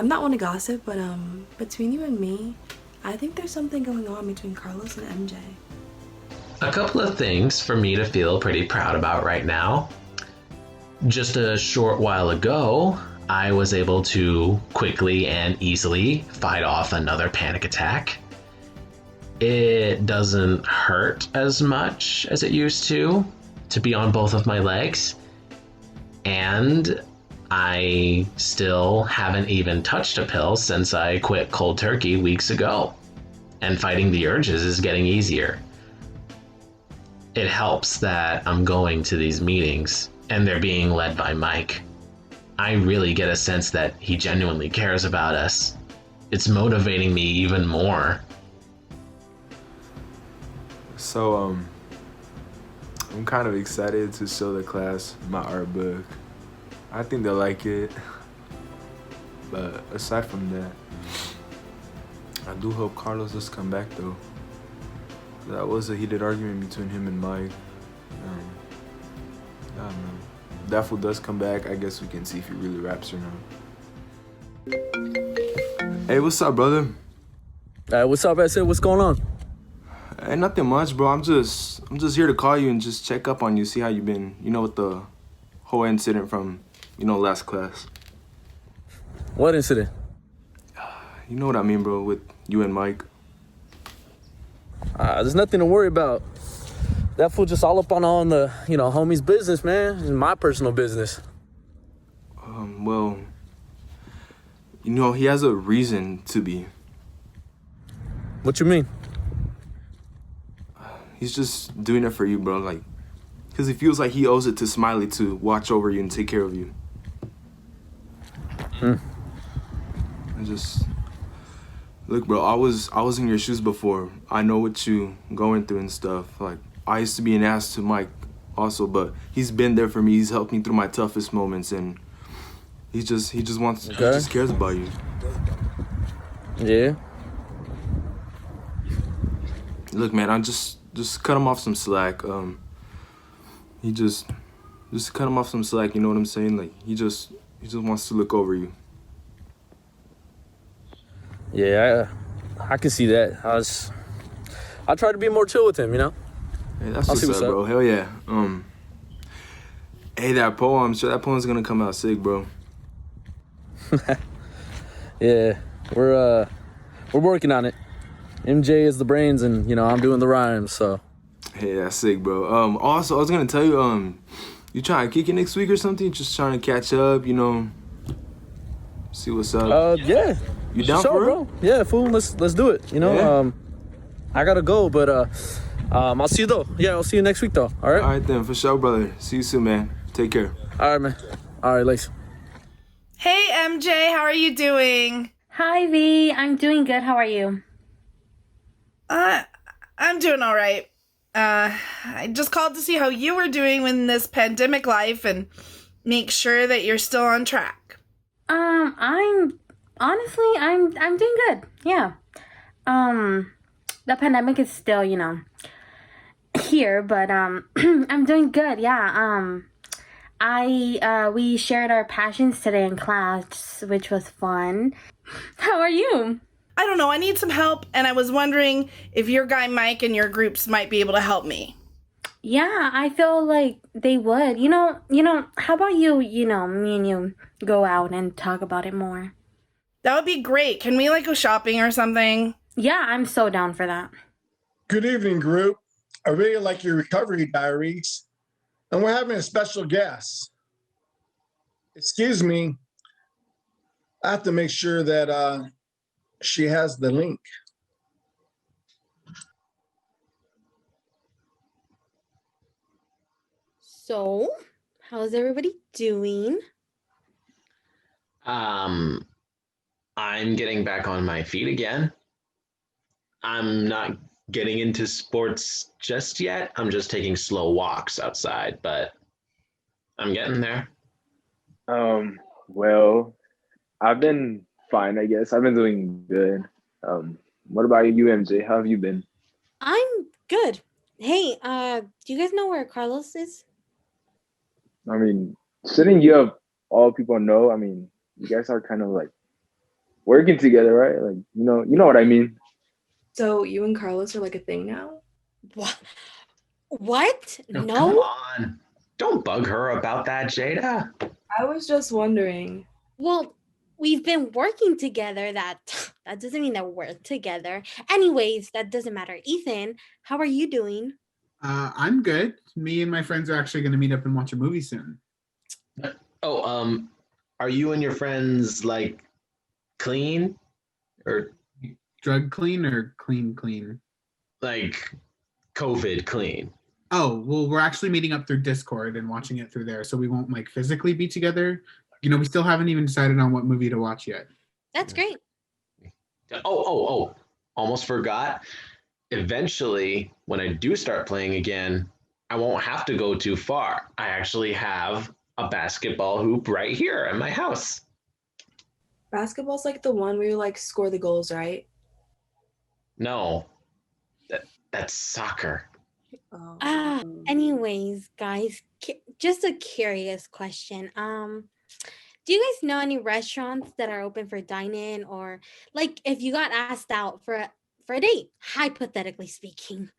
not one to gossip, but between you and me, I think there's something going on between Carlos and MJ. A couple of things for me to feel pretty proud about right now. Just a short while ago, I was able to quickly and easily fight off another panic attack. It doesn't hurt as much as it used to be on both of my legs. And I still haven't even touched a pill since I quit cold turkey weeks ago. And fighting the urges is getting easier. It helps that I'm going to these meetings and they're being led by Mike. I really get a sense that he genuinely cares about us. It's motivating me even more. So, I'm kind of excited to show the class my art book. I think they'll like it. But aside from that, I do hope Carlos does come back though. That was a heated argument between him and Mike. I don't know. If that fool does come back, I guess we can see if he really raps or not. Hey, what's up, brother? What's up, I said? What's going on? Hey, nothing much, bro. I'm just here to call you and just check up on you, see how you been. You know, with the whole incident from, last class. What incident? You know what I mean, bro, with you and Mike. There's nothing to worry about. That fool just all up on the, homie's business, man. It's my personal business. Well, he has a reason to be. What you mean? He's just doing it for you, bro. Like, because he feels like he owes it to Smiley to watch over you and take care of you. Look, bro, I was in your shoes before. I know what you going through and stuff. Like, I used to be an ass to Mike also, but he's been there for me. He's helped me through my toughest moments, and he just cares about you. Yeah. Look, man, I just cut him off some slack. He just cut him off some slack. You know what I'm saying? Like, he just wants to look over you. Yeah, I can see that. I try to be more chill with him, Hey, that's what's up, bro. Hell yeah. Hey, that poem. I'm sure that poem's gonna come out sick, bro. Yeah, we're working on it. MJ is the brains, and I'm doing the rhymes. So. Hey, that's sick, bro. Also, I was gonna tell you, you trying to kick it next week or something? Just trying to catch up, see what's up. Yeah. You down for bro? Yeah, fool. Let's do it. Yeah. I gotta go, but I'll see you though. Yeah, I'll see you next week though. All right. All right then, for sure, brother. See you soon, man. Take care. All right, man. All right, Lace. Hey, MJ, how are you doing? Hi, V. I'm doing good. How are you? I'm doing all right. I just called to see how you were doing in this pandemic life and make sure that you're still on track. I'm doing good. Yeah. The pandemic is still, here, but I'm doing good. Yeah. We shared our passions today in class, which was fun. How are you? I don't know. I need some help, and I was wondering if your guy Mike and your groups might be able to help me. Yeah, I feel like they would. How about you, me and you go out and talk about it more? That would be great. Can we go shopping or something? Yeah, I'm so down for that. Good evening, group. I really like your recovery diaries. And we're having a special guest. Excuse me. I have to make sure that she has the link. So, how's everybody doing? I'm getting back on my feet again. I'm not getting into sports just yet. I'm just taking slow walks outside, but I'm getting there. Well, I've been fine, I guess. I've been doing good. What about you, MJ? How have you been? I'm good. Hey, do you guys know where Carlos is? I mean, shouldn't you have all people know? I mean, you guys are kind of working together, right? You know what I mean. So you and Carlos are a thing now? What? Oh, No. come on. Don't bug her about that, Jada. I was just wondering. Well, we've been working together. That doesn't mean that we're together. Anyways, that doesn't matter. Ethan, how are you doing? I'm good. Me and my friends are actually going to meet up and watch a movie soon. Oh, are you and your friends like clean or drug clean or clean? Like COVID clean. Oh, well, we're actually meeting up through Discord and watching it through there, so we won't like physically be together. You know, we still haven't even decided on what movie to watch yet. That's great. Oh, almost forgot. Eventually, when I do start playing again, I won't have to go too far. I actually have a basketball hoop right here at my house. Basketball's like the one where you like score the goals, right? No, that's soccer. Anyways, guys, just a curious question. Do you guys know any restaurants that are open for dine-in, or like if you got asked out for a date, hypothetically speaking?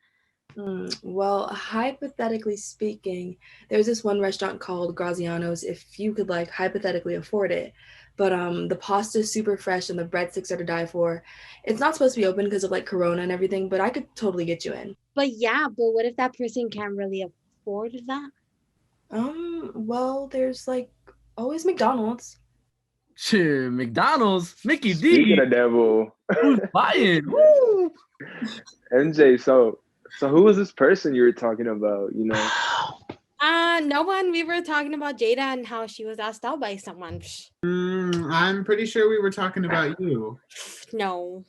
Well, hypothetically speaking, there's this one restaurant called Graziano's if you could like hypothetically afford it. But the pasta is super fresh and the breadsticks are to die for. It's not supposed to be open because of like Corona and everything, but I could totally get you in. But what if that person can't really afford that? Well, there's like always McDonald's. Shit, McDonald's, Mickey D. Speaking of devil, who's buying? Woo! MJ, so who was this person you were talking about? You know, No one. We were talking about Jada and how she was asked out by someone. I'm pretty sure we were talking about you. No.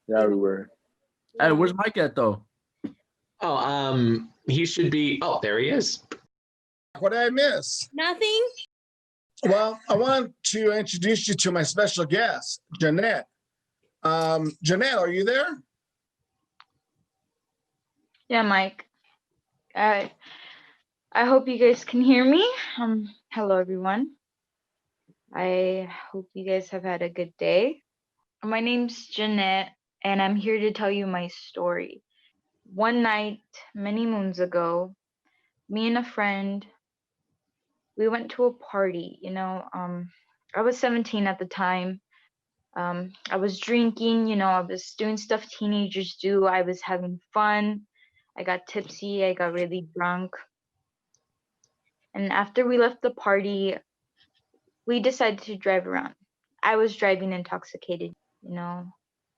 Yeah, we were. Hey, where's Mike at though? Oh, he should be. Oh, there he is. What did I miss? Nothing. Well, I want to introduce you to my special guest, Jeanette. Jeanette, are you there? Yeah, Mike. I hope you guys can hear me. Hello, everyone. I hope you guys have had a good day. My name's Jeanette, and I'm here to tell you my story. One night, many moons ago, me and a friend, we went to a party. I was 17 at the time. I was drinking, I was doing stuff teenagers do. I was having fun. I got tipsy. I got really drunk. And after we left the party, we decided to drive around. I was driving intoxicated,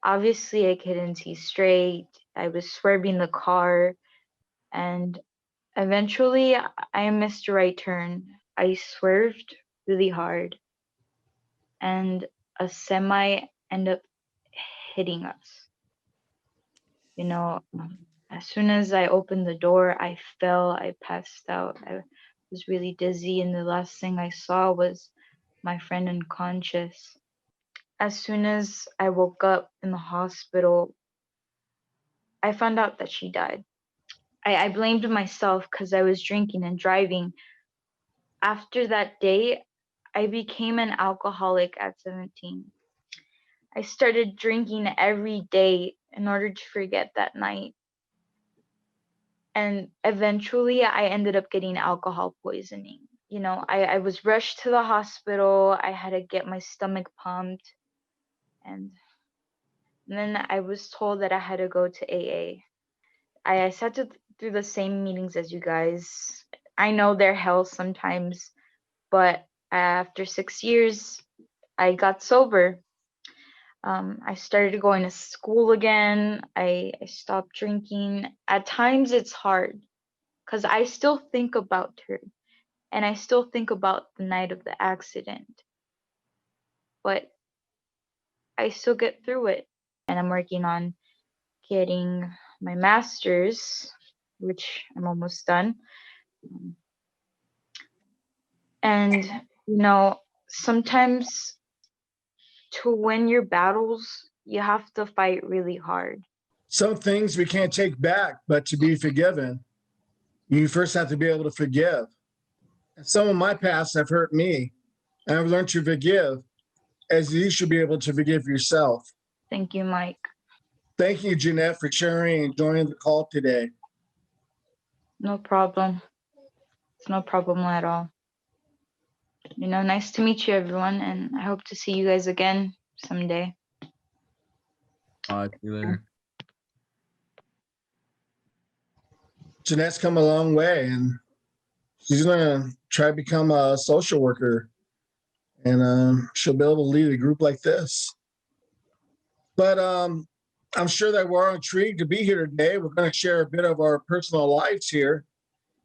Obviously, I couldn't see straight. I was swerving the car. And eventually, I missed a right turn. I swerved really hard. And a semi ended up hitting us. As soon as I opened the door, I fell. I passed out. I was really dizzy, and the last thing I saw was my friend unconscious. As soon as I woke up in the hospital, I found out that she died. I blamed myself because I was drinking and driving. After that day, I became an alcoholic at 17. I started drinking every day in order to forget that night. And eventually, I ended up getting alcohol poisoning. I was rushed to the hospital. I had to get my stomach pumped. And then I was told that I had to go to AA. I sat through the same meetings as you guys. I know they're hell sometimes, but after 6 years, I got sober. I started going to school again. I stopped drinking. At times it's hard because I still think about her and I still think about the night of the accident. But I still get through it. And I'm working on getting my master's, which I'm almost done. And, sometimes to win your battles, you have to fight really hard. Some things we can't take back, but to be forgiven, you first have to be able to forgive. And some of my past have hurt me, and I've learned to forgive, as you should be able to forgive yourself. Thank you, Mike. Thank you, Jeanette, for sharing and joining the call today. No problem. It's no problem at all. Nice to meet you, everyone, and I hope to see you guys again someday. All right, see you later. Jeanette's come a long way, and she's gonna try to become a social worker, and she'll be able to lead a group like this. But I'm sure that we're all intrigued to be here today. We're going to share a bit of our personal lives here.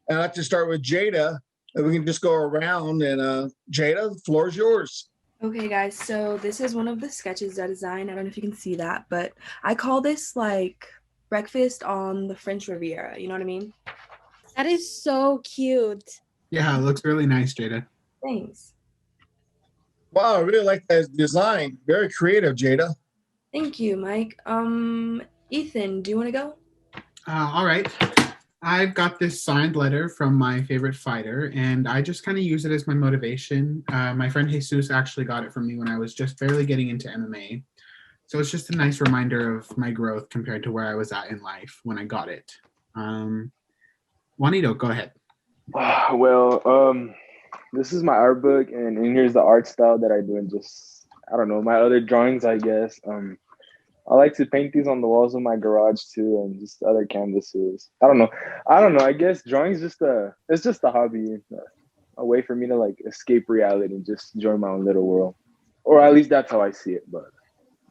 And I'd like to start with Jada, and we can just go around. And Jada, the floor is yours. Okay, guys, so this is one of the sketches I designed. I don't know if you can see that, but I call this like breakfast on the French Riviera. You know what I mean? That is so cute. Yeah, it looks really nice, Jada. Thanks. Wow, I really like that design. Very creative, Jada. Thank you, Mike. Ethan, do you want to go? All right. I've got this signed letter from my favorite fighter, and I just kind of use it as my motivation. My friend Jesus actually got it from me when I was just barely getting into MMA. So it's just a nice reminder of my growth compared to where I was at in life when I got it. Juanito, go ahead. Well, this is my art book, and here's the art style that I do, and just, I don't know, my other drawings, I guess. I like to paint these on the walls of my garage too, and just other canvases. I don't know. I guess drawing's it's just a hobby, a way for me to like escape reality and just enjoy my own little world, or at least that's how I see it. But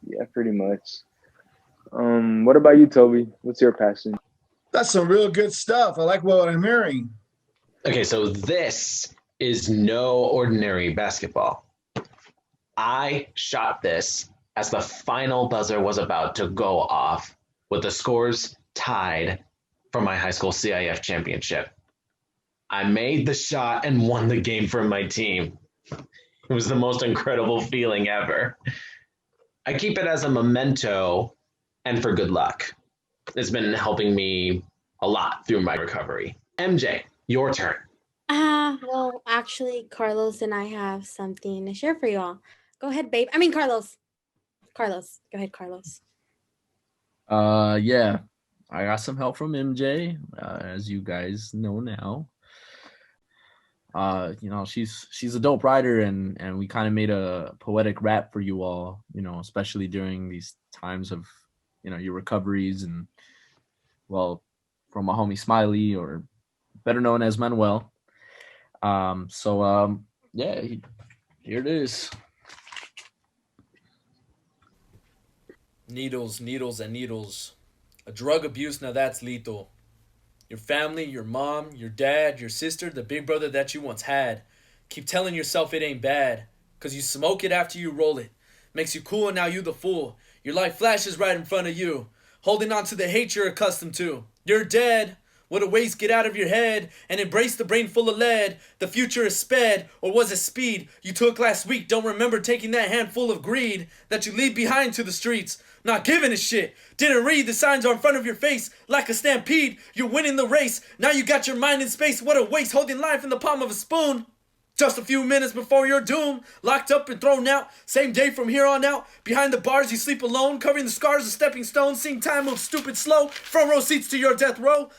yeah, pretty much. What about you, Toby? What's your passion? That's some real good stuff. I like what I'm hearing. Okay, so this is no ordinary basketball. I shot this as the final buzzer was about to go off with the scores tied for my high school CIF championship. I made the shot and won the game for my team. It was the most incredible feeling ever. I keep it as a memento and for good luck. It's been helping me a lot through my recovery. MJ, your turn. Well, actually, Carlos and I have something to share for you all. Go ahead, babe. I mean, Carlos. Carlos. Go ahead, Carlos. Yeah. I got some help from MJ, as you guys know now. She's a dope writer, and we kind of made a poetic rap for you all, especially during these times of, your recoveries and, well, from my homie Smiley, or better known as Manuel. Yeah, here it is. Needles, needles, and needles. A drug abuse, now that's lethal. Your family, your mom, your dad, your sister, the big brother that you once had. Keep telling yourself it ain't bad, 'cause you smoke it after you roll it. Makes you cool and now you the fool. Your life flashes right in front of you, holding on to the hate you're accustomed to. You're dead. What a waste, get out of your head and embrace the brain full of lead. The future is sped, or was it speed you took last week? Don't remember taking that handful of greed that you leave behind to the streets. Not giving a shit. Didn't read the signs are in front of your face like a stampede. You're winning the race. Now you got your mind in space. What a waste, holding life in the palm of a spoon. Just a few minutes before your doom, locked up and thrown out. Same day from here on out. Behind the bars you sleep alone, covering the scars of stepping stones. Seeing time move stupid slow. Front row seats to your death row.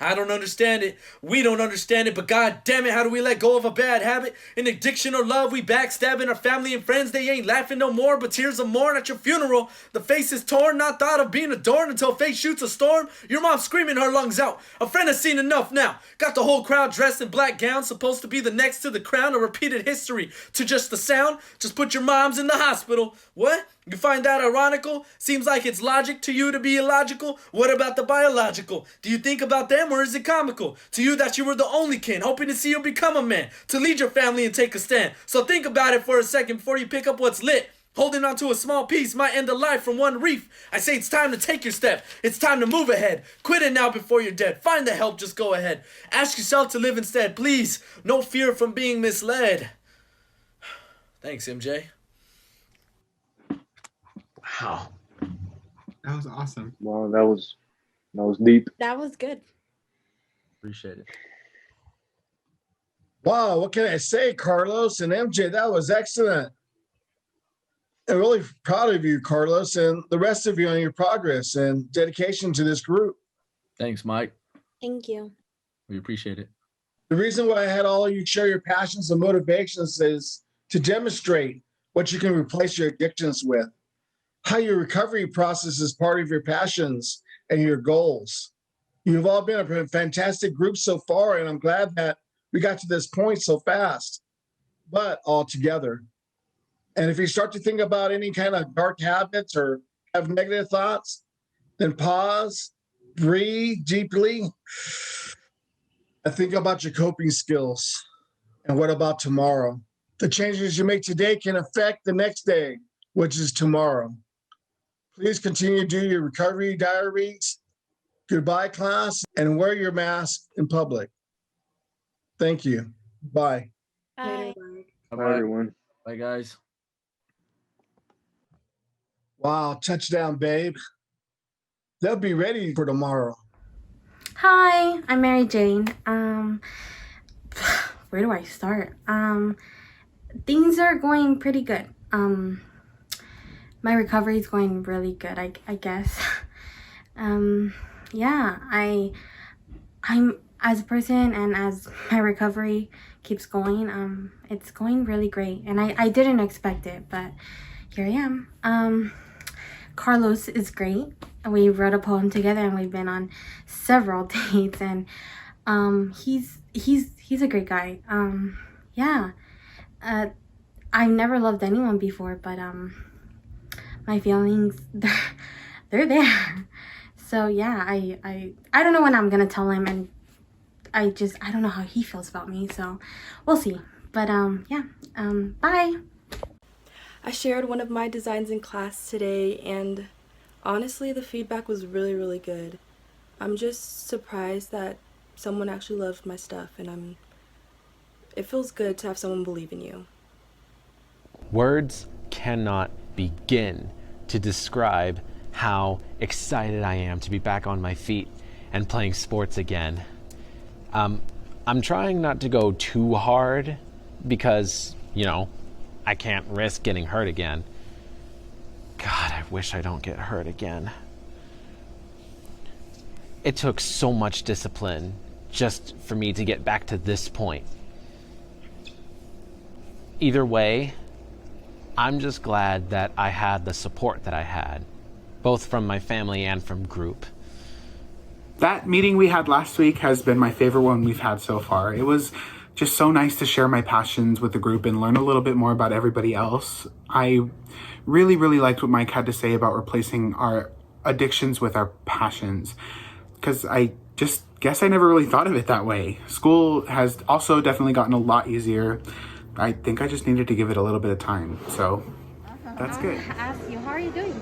I don't understand it. We don't understand it, but god damn it, how do we let go of a bad habit? An addiction or love, we backstabbing our family and friends. They ain't laughing no more, but tears of mourn at your funeral. The face is torn, not thought of being adorned until fate shoots a storm. Your mom screaming her lungs out. A friend has seen enough now. Got the whole crowd dressed in black gowns, supposed to be the next to the crown. A repeated history to just the sound. Just put your moms in the hospital. What? You find that ironical? Seems like it's logic to you to be illogical. What about the biological? Do you think about them or is it comical? To you that you were the only kin, hoping to see you become a man, to lead your family and take a stand. So think about it for a second before you pick up what's lit. Holding on to a small piece might end a life from one reef. I say it's time to take your step. It's time to move ahead. Quit it now before you're dead. Find the help, just go ahead. Ask yourself to live instead, please. No fear from being misled. Thanks, MJ. Wow. That was awesome. Wow, that was deep. That was good. Appreciate it. Wow, what can I say, Carlos and MJ? That was excellent. I'm really proud of you, Carlos, and the rest of you on your progress and dedication to this group. Thanks, Mike. Thank you. We appreciate it. The reason why I had all of you share your passions and motivations is to demonstrate what you can replace your addictions with, how your recovery process is part of your passions and your goals. You've all been a fantastic group so far, and I'm glad that we got to this point so fast, but all together. And if you start to think about any kind of dark habits or have negative thoughts, then pause, breathe deeply, and think about your coping skills. And what about tomorrow? The changes you make today can affect the next day, which is tomorrow. Please continue to do your recovery diaries, goodbye class, and wear your mask in public. Thank you. Bye. Bye. Bye, everyone. Bye, guys. Wow, touchdown, babe. They'll be ready for tomorrow. Hi, I'm Mary Jane. Where do I start? Things are going pretty good. My recovery is going really good, I guess. Yeah, I'm as a person and as my recovery keeps going, it's going really great. And I didn't expect it, but here I am. Carlos is great. We wrote a poem together and we've been on several dates, and he's a great guy. Yeah. I've never loved anyone before, but my feelings, they're there. So yeah, I don't know when I'm gonna tell him, and I don't know how he feels about me, so we'll see. But yeah, bye. I shared one of my designs in class today, and honestly the feedback was really, really good. I'm just surprised that someone actually loved my stuff, and it feels good to have someone believe in you. Words cannot begin to describe how excited I am to be back on my feet and playing sports again. I'm trying not to go too hard because, I can't risk getting hurt again. God, I wish I don't get hurt again. It took so much discipline just for me to get back to this point. Either way, I'm just glad that I had the support that I had, both from my family and from group. That meeting we had last week has been my favorite one we've had so far. It was just so nice to share my passions with the group and learn a little bit more about everybody else. I really, really liked what Mike had to say about replacing our addictions with our passions, because I just guess I never really thought of it that way. School has also definitely gotten a lot easier. I think I just needed to give it a little bit of time, so that's good. I asked you, how are you doing?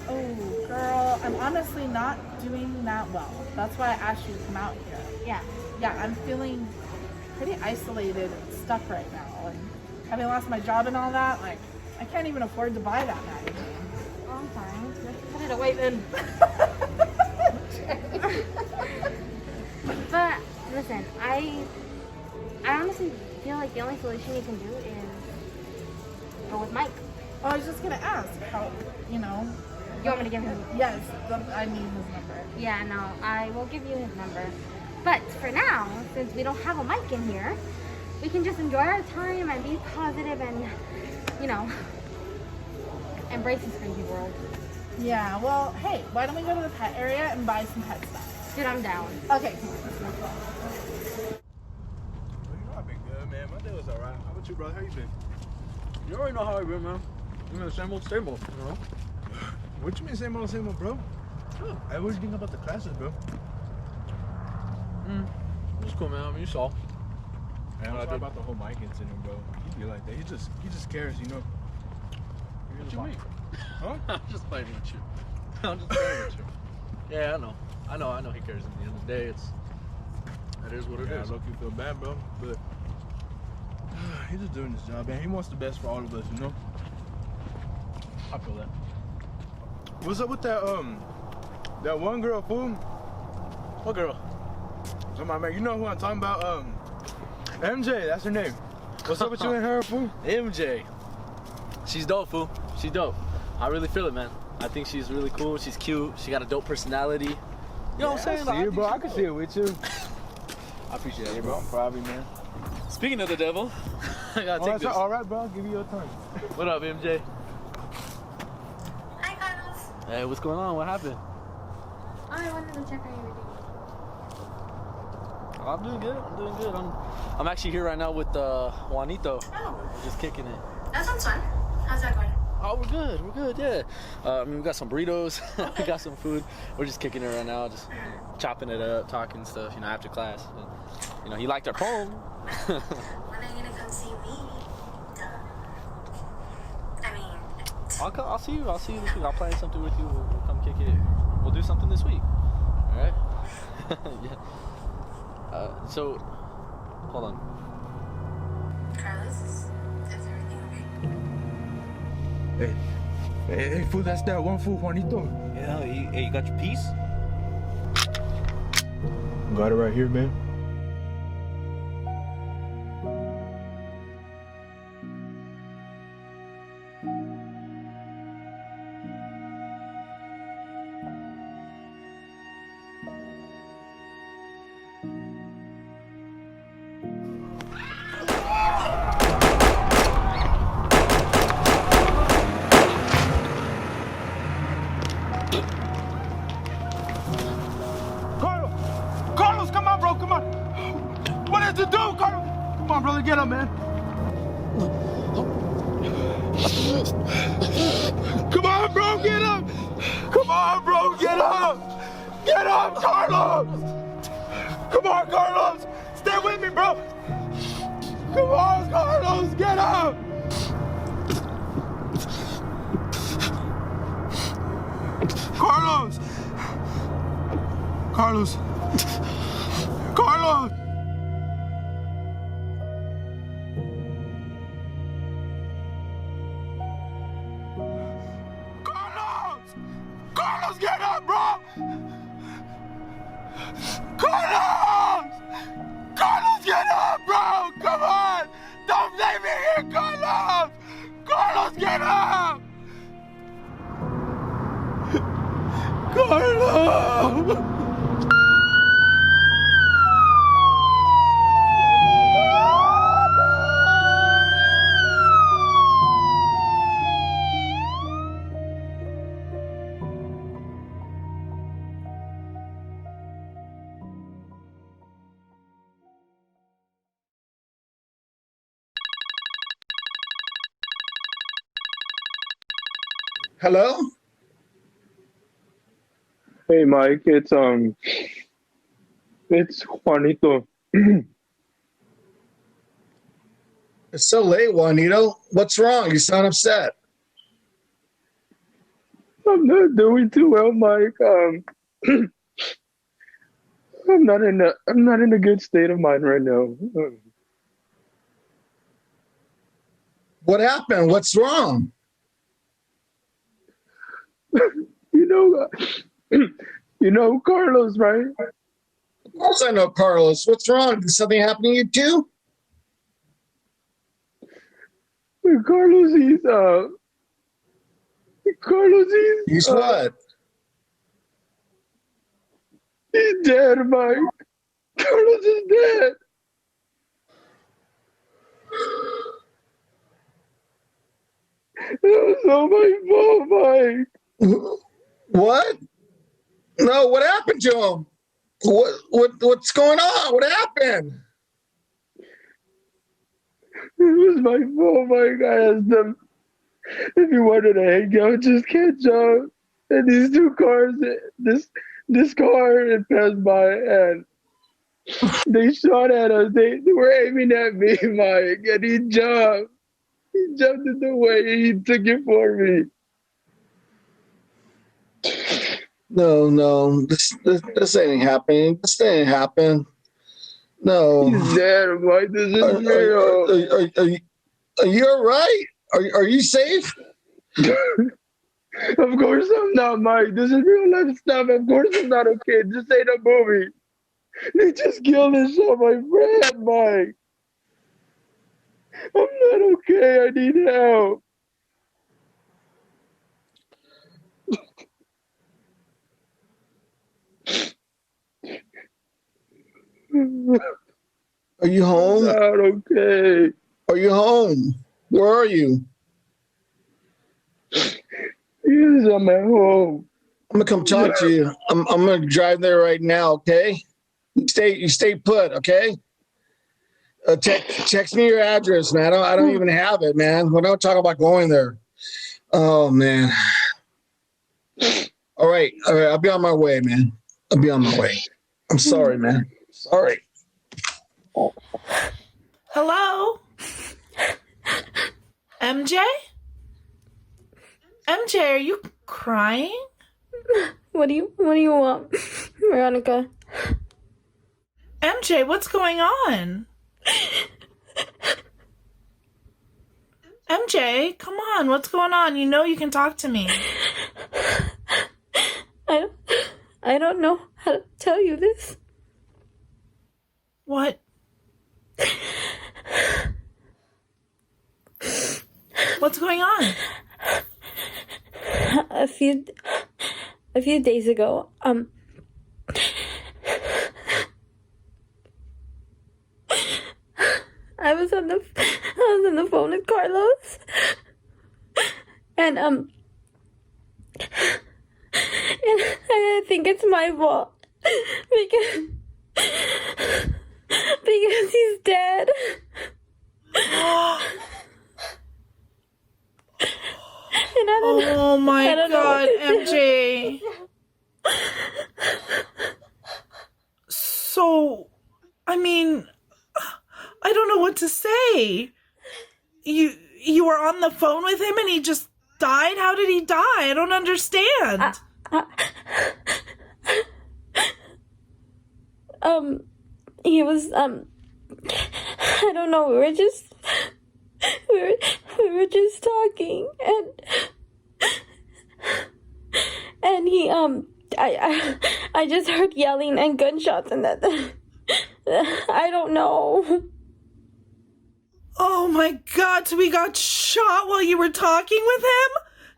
Oh, girl, I'm honestly not doing that well. That's why I asked you to come out here. Yeah. Yeah, I'm feeling pretty isolated and stuck right now. And having lost my job and all that, I can't even afford to buy that magazine. Oh, I'm fine. Let's put it away then. But listen, I honestly feel like the only solution you can do is go with Mike. Oh, I was just gonna ask how, You want me to give him? Yes, I need his number. Yeah, no, I will give you his number. But for now, since we don't have a mic in here, we can just enjoy our time and be positive and, embrace this crazy world. Yeah, well, hey, why don't we go to the pet area and buy some pet stuff? Dude, I'm down. Okay, come on, let's go. I've been good, man. My day was alright. How about you, brother? How you been? You already know how I've been, man. The same old, What you mean same old, bro? Oh, what do you think about the classes, bro? It's cool, man. I mean, you saw. Man, I'm sorry about the whole Mike incident, bro. He be like that. He just cares, What you mean? Huh? I'm just playing with you. I'm just playing with you. Yeah, I know he cares. At the end of the day, that is what it is. I look, you feel bad, bro, but he's just doing his job, man. He wants the best for all of us, I feel that. What's up with that one girl, fool? What girl? Come on, man. You know who I'm talking about? MJ, that's her name. What's up with you and her, fool? MJ. She's dope, fool. She's dope. I really feel it, man. I think she's really cool. She's cute. She got a dope personality. You know what I'm saying? I see it, bro. I can see it with you. I appreciate it, Yeah, bro. bro. I'm proud of you, man. Speaking of the devil, I gotta take this. All right, bro. I'll give you your turn. What up, MJ? Hi, Carlos. Hey, what's going on? What happened? Oh, I wanted to check how you were doing. I'm doing good. I'm doing good. I'm actually here right now with Juanito. Oh. We're just kicking it. That sounds fun. How's that going? Oh, we're good. We're good. Yeah. I mean, we got some burritos. We got some food. We're just kicking it right now, just chopping it up, talking stuff. You know, after class. But, you know, he liked our poem. When are you gonna come see me? I mean, I'll see you. I'll see you this week. I'll plan something with you. We'll come kick it. We'll do something this week. All right. Yeah. So, hold on. Carlos, is everything okay? Hey, fool, that's that one fool, Juanito. Yeah, you got your piece? Got it right here, man. Carlos, come on, bro, come on. What is to do, Carlos? Come on, brother, get up, man. Come on, bro, get up. Come on, bro, get up. Get up, Carlos. Come on, Carlos. Stay with me, bro. Come on, Carlos, get up. Carlos. Carlos. Carlos. Carlos, get up, bro! Carlos! Carlos, get up, bro! Come on! Don't leave me here, Carlos! Carlos, get up! Carlos! Hello? Hey, Mike. It's Juanito. It's so late, Juanito. What's wrong? You sound upset. I'm not doing too well, Mike. I'm not in a good state of mind right now. What happened? What's wrong? You know Carlos, right? Of course I know Carlos. What's wrong? Did something happen to you too? Carlos, He's what? He's dead, Mike. Carlos is dead. It was all my fault, Mike. What? No, what happened to him? What's going on? What happened? It was my fault, Mike. I asked him if he wanted to hang out, just catch up. And these two cars, this car had passed by and they shot at us. They were aiming at me, Mike, and he jumped. He jumped in the way and he took it for me. No, this ain't happening. This ain't happen. No. He's dead, Mike. This is real. Are you all right? Are you safe? Of course I'm not, Mike. This is real life stuff. Of course I'm not okay. This ain't a movie. They just killed and shot my friend, Mike. I'm not okay. I need help. Are you home? Not okay. Are you home? Where are you? Yes, I'm at home. I'm gonna come talk to you. I'm gonna drive there right now. Okay. You stay put. Okay. Text me your address, man. I don't even have it, man. We don't talk about going there. Oh man. All right. I'll be on my way, man. I'll be on my way. I'm sorry, man. Sorry. Hello? MJ? MJ, are you crying? What do you want, Veronica? MJ, what's going on? MJ, come on, what's going on? You know you can talk to me. I don't know how to tell you this. What? What's going on? A few days ago, I was on the phone with Carlos, and I think it's my fault because he's dead. Oh my God, MJ. So, I mean, I don't know what to say. You were on the phone with him and he just died? How did he die? I don't understand. He was I don't know, we were just talking, and he I just heard yelling and gunshots, and that I don't know. Oh my God, so he got shot while you were talking with him?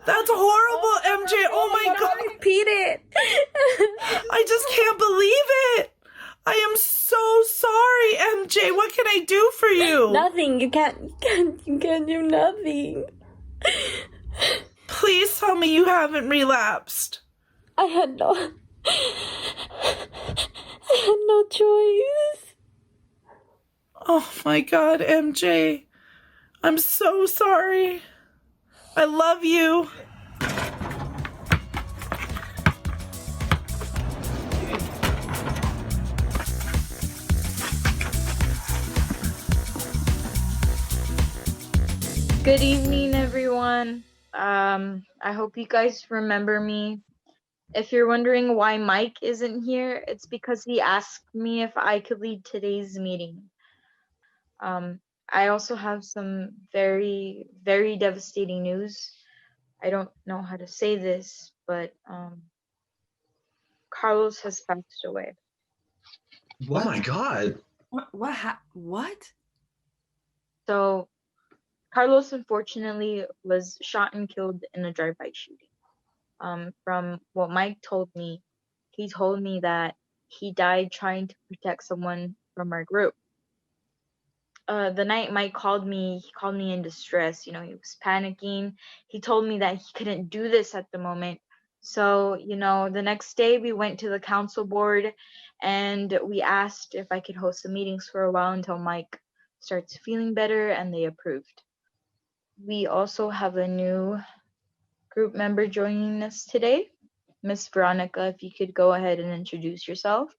That's horrible, MJ. Oh my God. Repeat it. I just can't believe it. I am so sorry, MJ. What can I do for you? Nothing. You can't do nothing. Please tell me you haven't relapsed. I had no choice. Oh my God, MJ. I'm so sorry. I love you. Good evening, everyone. I hope you guys remember me. If you're wondering why Mike isn't here, it's because he asked me if I could lead today's meeting. I also have some very, very devastating news. I don't know how to say this, but Carlos has passed away. What? Oh my God. What? So, Carlos unfortunately was shot and killed in a drive-by shooting. From what Mike told me, he told me that he died trying to protect someone from our group. The night Mike called me, he called me in distress. You know, he was panicking. He told me that he couldn't do this at the moment. So, you know, the next day we went to the council board and we asked if I could host the meetings for a while until Mike starts feeling better, and they approved. We also have a new group member joining us today. Miss Veronica, if you could go ahead and introduce yourself.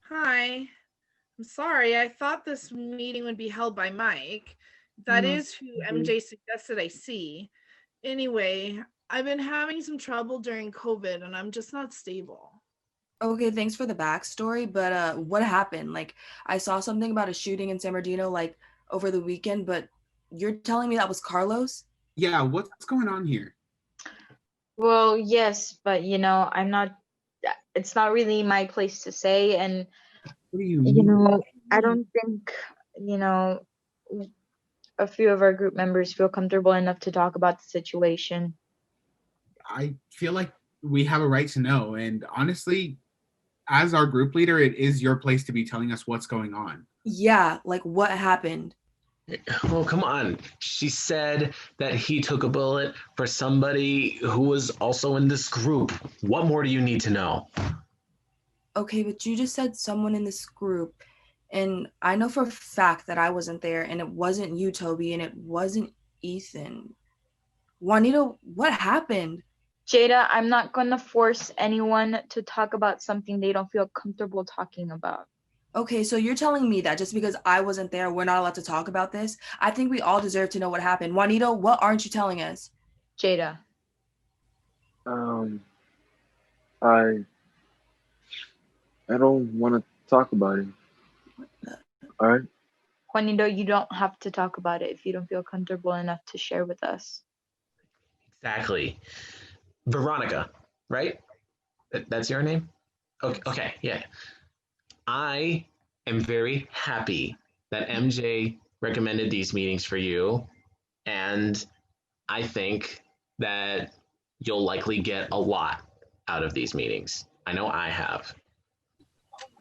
Hi. I'm sorry. I thought this meeting would be held by Mike. That is who MJ suggested I see. Anyway, I've been having some trouble during COVID and I'm just not stable. Okay, thanks for the backstory, but what happened? Like, I saw something about a shooting in San Bernardino, like, over the weekend, but you're telling me that was Carlos? Yeah, what's going on here? Well, yes, but you know, it's not really my place to say, and what do you mean? I don't think, a few of our group members feel comfortable enough to talk about the situation. I feel like we have a right to know, and honestly, as our group leader, it is your place to be telling us what's going on. Yeah, like what happened? Oh, come on. She said that he took a bullet for somebody who was also in this group. What more do you need to know? Okay, but you just said someone in this group, and I know for a fact that I wasn't there, and it wasn't you, Toby, and it wasn't Ethan. Juanito, what happened? Jada, I'm not going to force anyone to talk about something they don't feel comfortable talking about. Okay, so you're telling me that just because I wasn't there, we're not allowed to talk about this? I think we all deserve to know what happened. Juanito, what aren't you telling us? Jada. I don't want to talk about it. All right. Juanito, you don't have to talk about it if you don't feel comfortable enough to share with us. Exactly. Veronica, right? That's your name? Okay, yeah. I am very happy that MJ recommended these meetings for you, and I think that you'll likely get a lot out of these meetings. I know I have.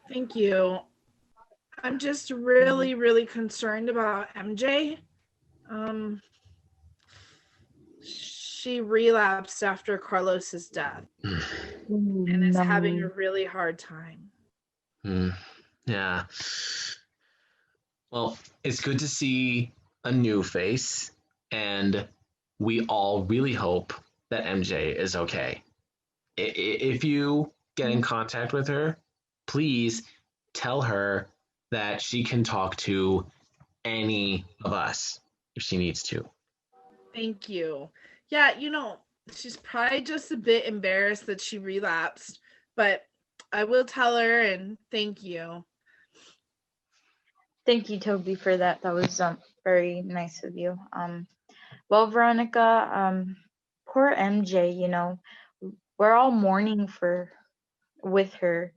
Thank you. I'm just really, really concerned about MJ. She relapsed after Carlos's death and is having a really hard time. Yeah. Well, it's good to see a new face, and we all really hope that MJ is okay. If you get in contact with her, please tell her that she can talk to any of us if she needs to. Thank you. Yeah, she's probably just a bit embarrassed that she relapsed, but I will tell her, and thank you. Thank you, Toby, for that. That was very nice of you. Well, Veronica, poor MJ, we're all mourning with her.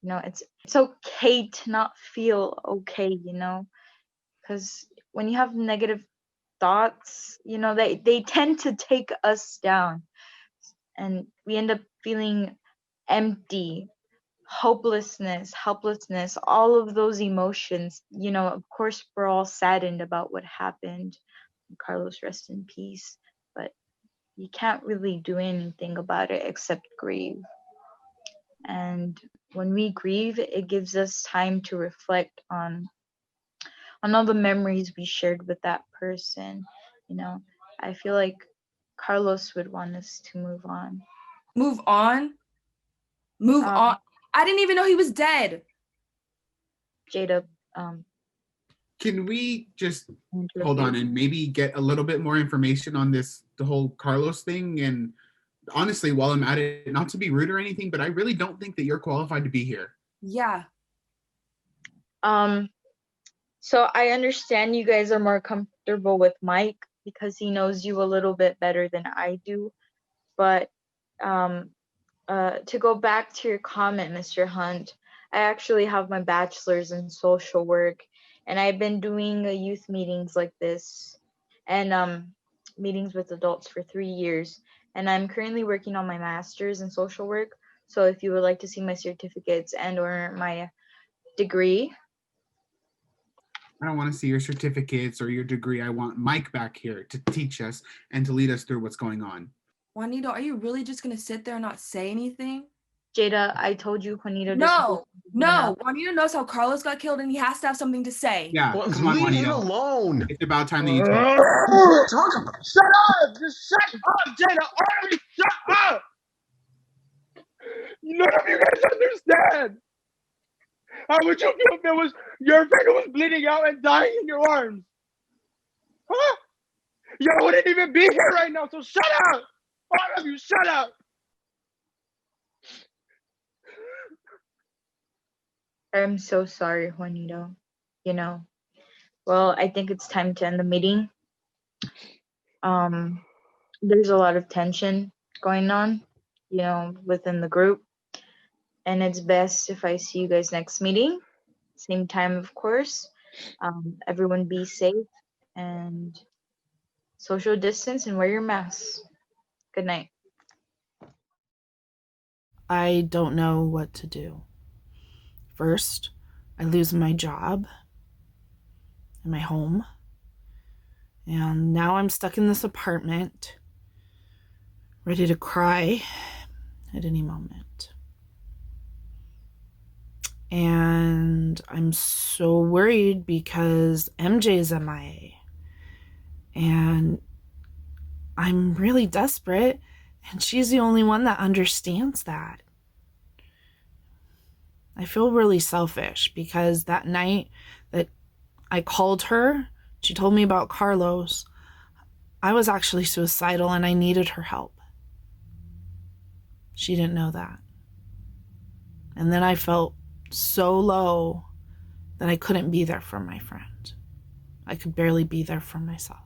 It's okay to not feel okay, because when you have negative thoughts, they tend to take us down, and we end up feeling empty, hopelessness, helplessness, all of those emotions. Of course, we're all saddened about what happened. Carlos, rest in peace. But you can't really do anything about it except grieve. And when we grieve, it gives us time to reflect on all the memories we shared with that person. I feel like Carlos would want us to move on. Move on? Move on? I didn't even know he was dead. Jada, can we just hold on and maybe get a little bit more information on the whole Carlos thing? And honestly, while I'm at it, not to be rude or anything, but I really don't think that you're qualified to be here. Yeah. So I understand you guys are more comfortable with Mike because he knows you a little bit better than I do. But to go back to your comment, Mr. Hunt, I actually have my bachelor's in social work, and I've been doing youth meetings like this and meetings with adults for 3 years. And I'm currently working on my master's in social work. So if you would like to see my certificates and or my degree. I don't want to see your certificates or your degree. I want Mike back here to teach us and to lead us through what's going on. Juanito, are you really just going to sit there and not say anything? Jada, I told you Juanito No. Juanito knows how Carlos got killed and he has to have something to say. Yeah, well, come on, leave Juanito. him alone. It's about time that you talk. Shut up! Just shut up, Jada! Already shut up! None of you guys understand! How would you feel if your finger was bleeding out and dying in your arms? Huh? Y'all wouldn't even be here right now, so shut up! All of you, shut up! I'm so sorry, Juanito. Well, I think it's time to end the meeting. There's a lot of tension going on, within the group. And it's best if I see you guys next meeting. Same time, of course. Everyone be safe and social distance and wear your masks. Good night. I don't know what to do. First, I lose my job, in my home. And now I'm stuck in this apartment, ready to cry at any moment. And I'm so worried because MJ's MIA. And I'm really desperate, and she's the only one that understands that. I feel really selfish because that night that I called her, she told me about Carlos. I was actually suicidal and I needed her help. She didn't know that. And then I felt so low that I couldn't be there for my friend. I could barely be there for myself.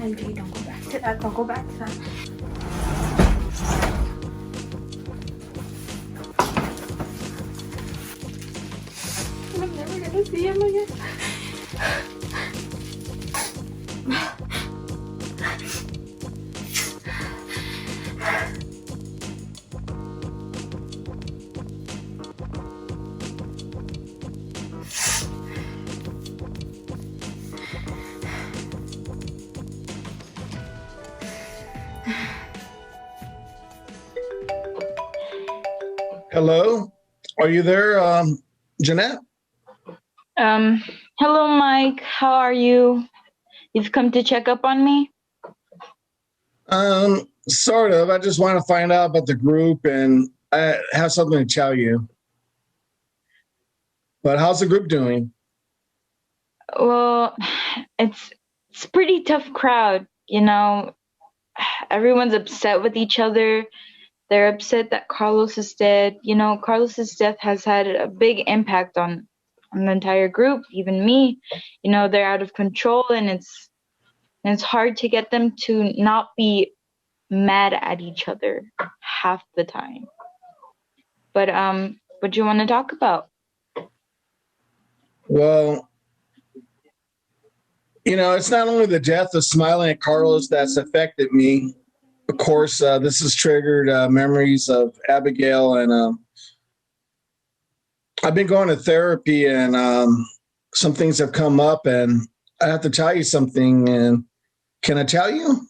MJ, don't go back to that. Don't go back to that. I'm never gonna see him again. Hello, are you there, Jeanette? Hello, Mike. How are you? You've come to check up on me? Sort of. I just want to find out about the group, and I have something to tell you. But how's the group doing? Well, it's a pretty tough crowd, you know. Everyone's upset with each other. They're upset that Carlos is dead. You know, Carlos's death has had a big impact on the entire group, even me. You know, they're out of control, and it's hard to get them to not be mad at each other half the time. But what do you want to talk about? Well, you know, it's not only the death of smiling at Carlos that's affected me. Of course, this has triggered memories of Abigail, and I've been going to therapy, and some things have come up, and I have to tell you something. And can I tell you?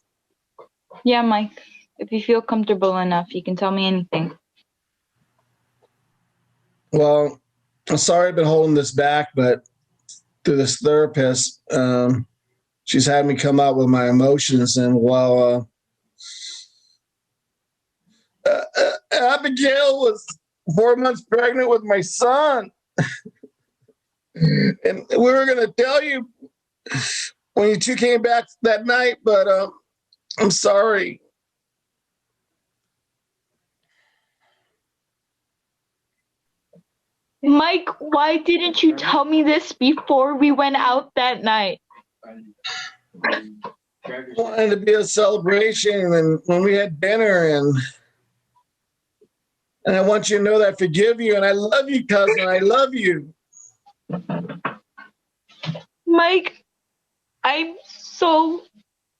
Yeah, Mike. If you feel comfortable enough, you can tell me anything. Well, I'm sorry I've been holding this back, but through this therapist, she's had me come out with my emotions, and while Abigail was 4 months pregnant with my son. And we were going to tell you when you two came back that night, but I'm sorry. Mike, why didn't you tell me this before we went out that night? It wanted to be a celebration, and when we had dinner, and I want you to know that I forgive you, and I love you, cousin. I love you. Mike, I'm so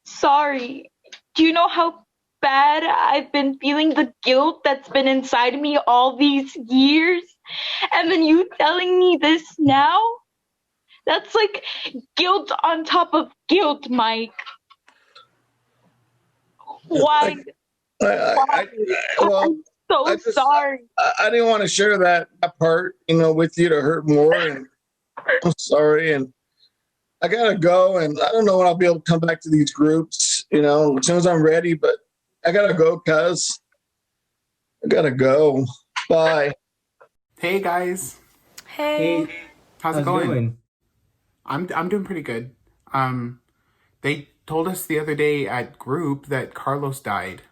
sorry. Do you know how bad I've been feeling, the guilt that's been inside me all these years? And then you telling me this now? That's like guilt on top of guilt, Mike. Why? I'm so sorry. I didn't want to share that part, you know, with you to hurt more. And I'm sorry. And I got to go. And I don't know when I'll be able to come back to these groups, you know, as soon as I'm ready. But I got to go, cuz. I got to go. Bye. Hey, guys. Hey. How's it going? I'm doing pretty good. They told us the other day at group that Carlos died.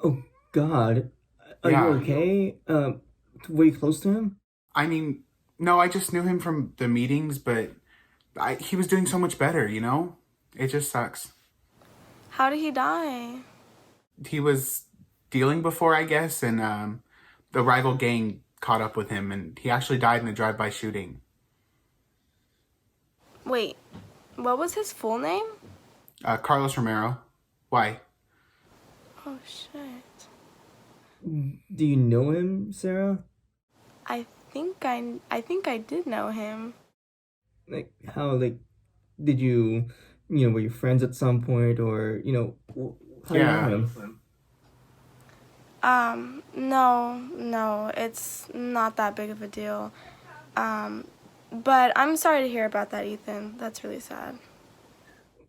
Oh, God. Are you okay? Were you close to him? I mean, no, I just knew him from the meetings, but he was doing so much better, you know? It just sucks. How did he die? He was dealing before, I guess, and the rival gang caught up with him, and he actually died in a drive-by shooting. Wait, what was his full name? Carlos Romero. Why? Oh, shit. Do you know him, Sarah? I think I did know him. Like, how, like, did you, were you friends at some point, or, how do you know him? No, it's not that big of a deal. But I'm sorry to hear about that, Ethan. That's really sad.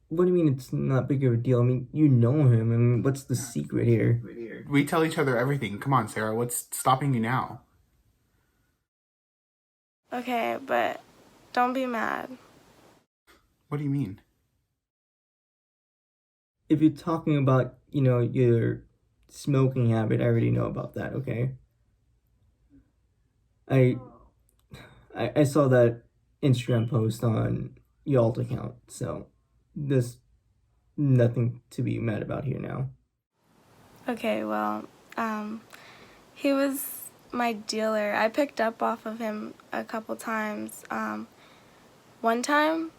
What do you mean it's not big of a deal? I mean, you know him. I mean, what's the secret here? We tell each other everything. Come on, Sarah. What's stopping you now? Okay, but don't be mad. What do you mean? If you're talking about, your smoking habit, I already know about that, okay? I saw that Instagram post on your alt account, so there's nothing to be mad about here now. Okay, well, he was my dealer. I picked up off of him a couple times. One time,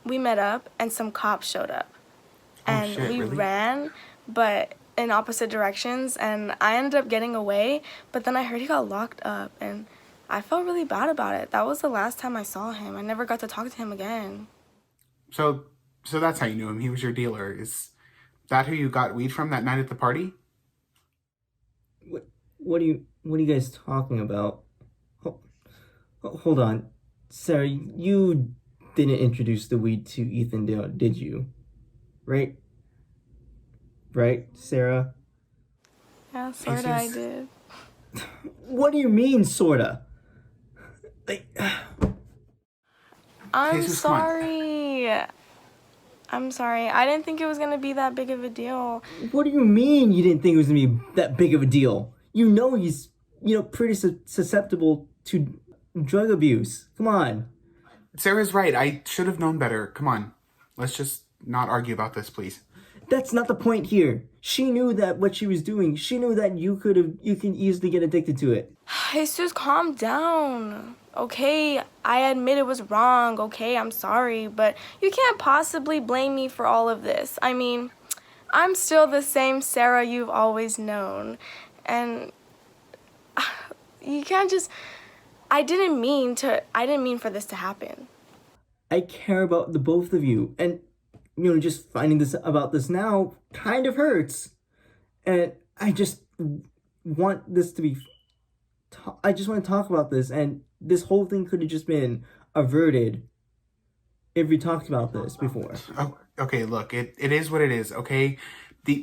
we met up and some cops showed up. And we really? ran, but in opposite directions, and I ended up getting away, but then I heard he got locked up, and I felt really bad about it. That was the last time I saw him. I never got to talk to him again. So that's how you knew him. He was your dealer. Is that who you got weed from that night at the party? What are you guys talking about? Hold on. Sarah, you didn't introduce the weed to Ethan, did you? Right? Right, Sarah? Yeah, sorta I did. What do you mean, sorta? I'm Jesus, come on. sorry. I'm sorry. I didn't think it was gonna be that big of a deal. What do you mean you didn't think it was gonna be that big of a deal? You know he's, pretty susceptible to drug abuse. Come on. Sarah's right. I should have known better. Come on. Let's just not argue about this, please. That's not the point here. She knew that what she was doing, she knew that you can easily get addicted to it. Jesus, calm down. Okay, I admit it was wrong. Okay, I'm sorry, but you can't possibly blame me for all of this. I mean, I'm still the same Sarah you've always known. And you can't just... I didn't mean for this to happen. I care about the both of you, and just finding about this now kind of hurts. And I just want this to be... I just want to talk about this, and this whole thing could have just been averted if we talked about this before. Oh, okay, look, it is what it is, okay?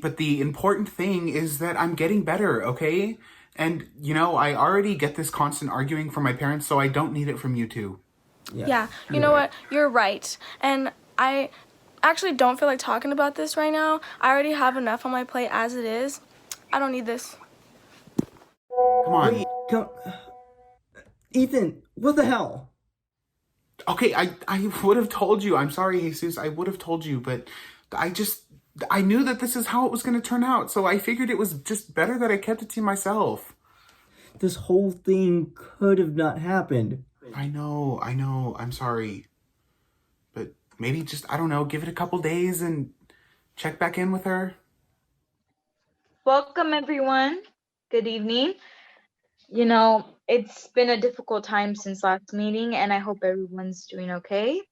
But the important thing is that I'm getting better, okay? And, I already get this constant arguing from my parents, so I don't need it from you two. Yeah, you know what? You're right. And I actually don't feel like talking about this right now. I already have enough on my plate as it is. I don't need this. Come on. Wait, Ethan, what the hell? Okay, I would have told you. I'm sorry, Jesus. I would have told you, but I knew that this is how it was going to turn out, so I figured it was just better that I kept it to myself. This whole thing could have not happened. I know. I'm sorry. But maybe just, I don't know, give it a couple days and check back in with her. Welcome, everyone. Good evening. It's been a difficult time since last meeting, and I hope everyone's doing okay.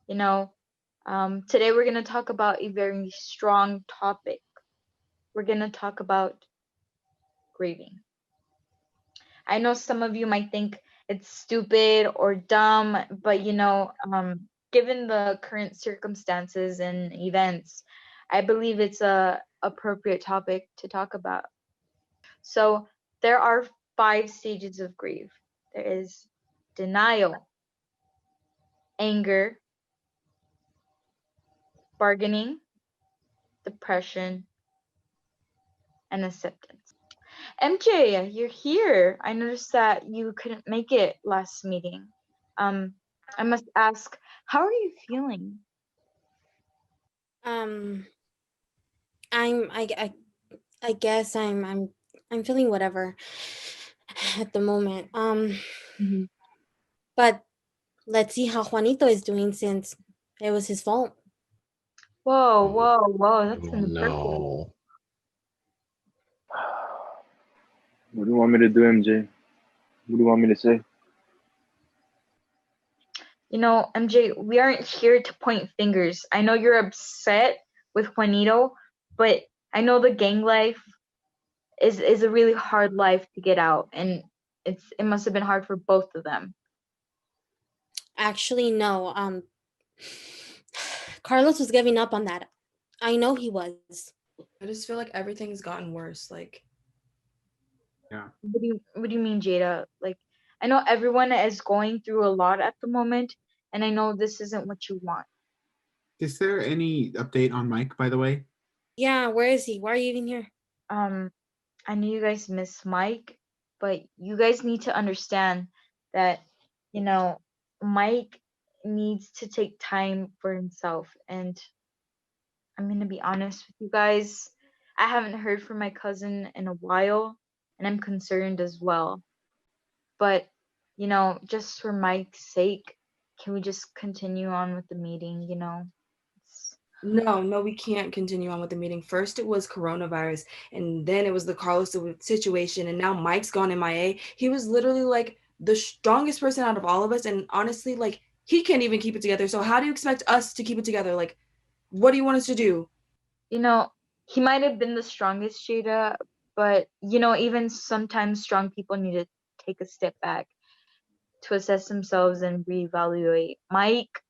Today we're going to talk about a very strong topic. We're going to talk about grieving. I know some of you might think it's stupid or dumb, but given the current circumstances and events, I believe it's a appropriate topic to talk about. So there are 5 stages of grief. There is denial, anger, bargaining, depression, and acceptance. MJ, you're here. I noticed that you couldn't make it last meeting. I must ask, how are you feeling? I guess I'm I'm feeling whatever at the moment. But let's see how Juanito is doing since it was his fault. Whoa, that's inappropriate. No. What do you want me to do, MJ? What do you want me to say? You know, MJ, we aren't here to point fingers. I know you're upset with Juanito, but I know the gang life is a really hard life to get out, and it must have been hard for both of them. Actually, no. Carlos was giving up on that. I know he was. I just feel like everything's gotten worse. Like, yeah. What do you mean, Jada? Like, I know everyone is going through a lot at the moment, and I know this isn't what you want. Is there any update on Mike, by the way? Yeah, where is he? Why are you even here? I know you guys miss Mike, but you guys need to understand that, you know, Mike needs to take time for himself. And I'm going to be honest with you guys. I haven't heard from my cousin in a while, and I'm concerned as well. But, you know, just for Mike's sake, can we just continue on with the meeting, you know? No, we can't continue on with the meeting. First it was coronavirus, and then it was the Carlos situation, and now Mike's gone MIA. He was literally like the strongest person out of all of us, and honestly, like, he can't even keep it together. So how do you expect us to keep it together? Like, what do you want us to do? You know, he might have been the strongest, Jada, but, you know, even sometimes strong people need to take a step back to assess themselves and reevaluate. Mike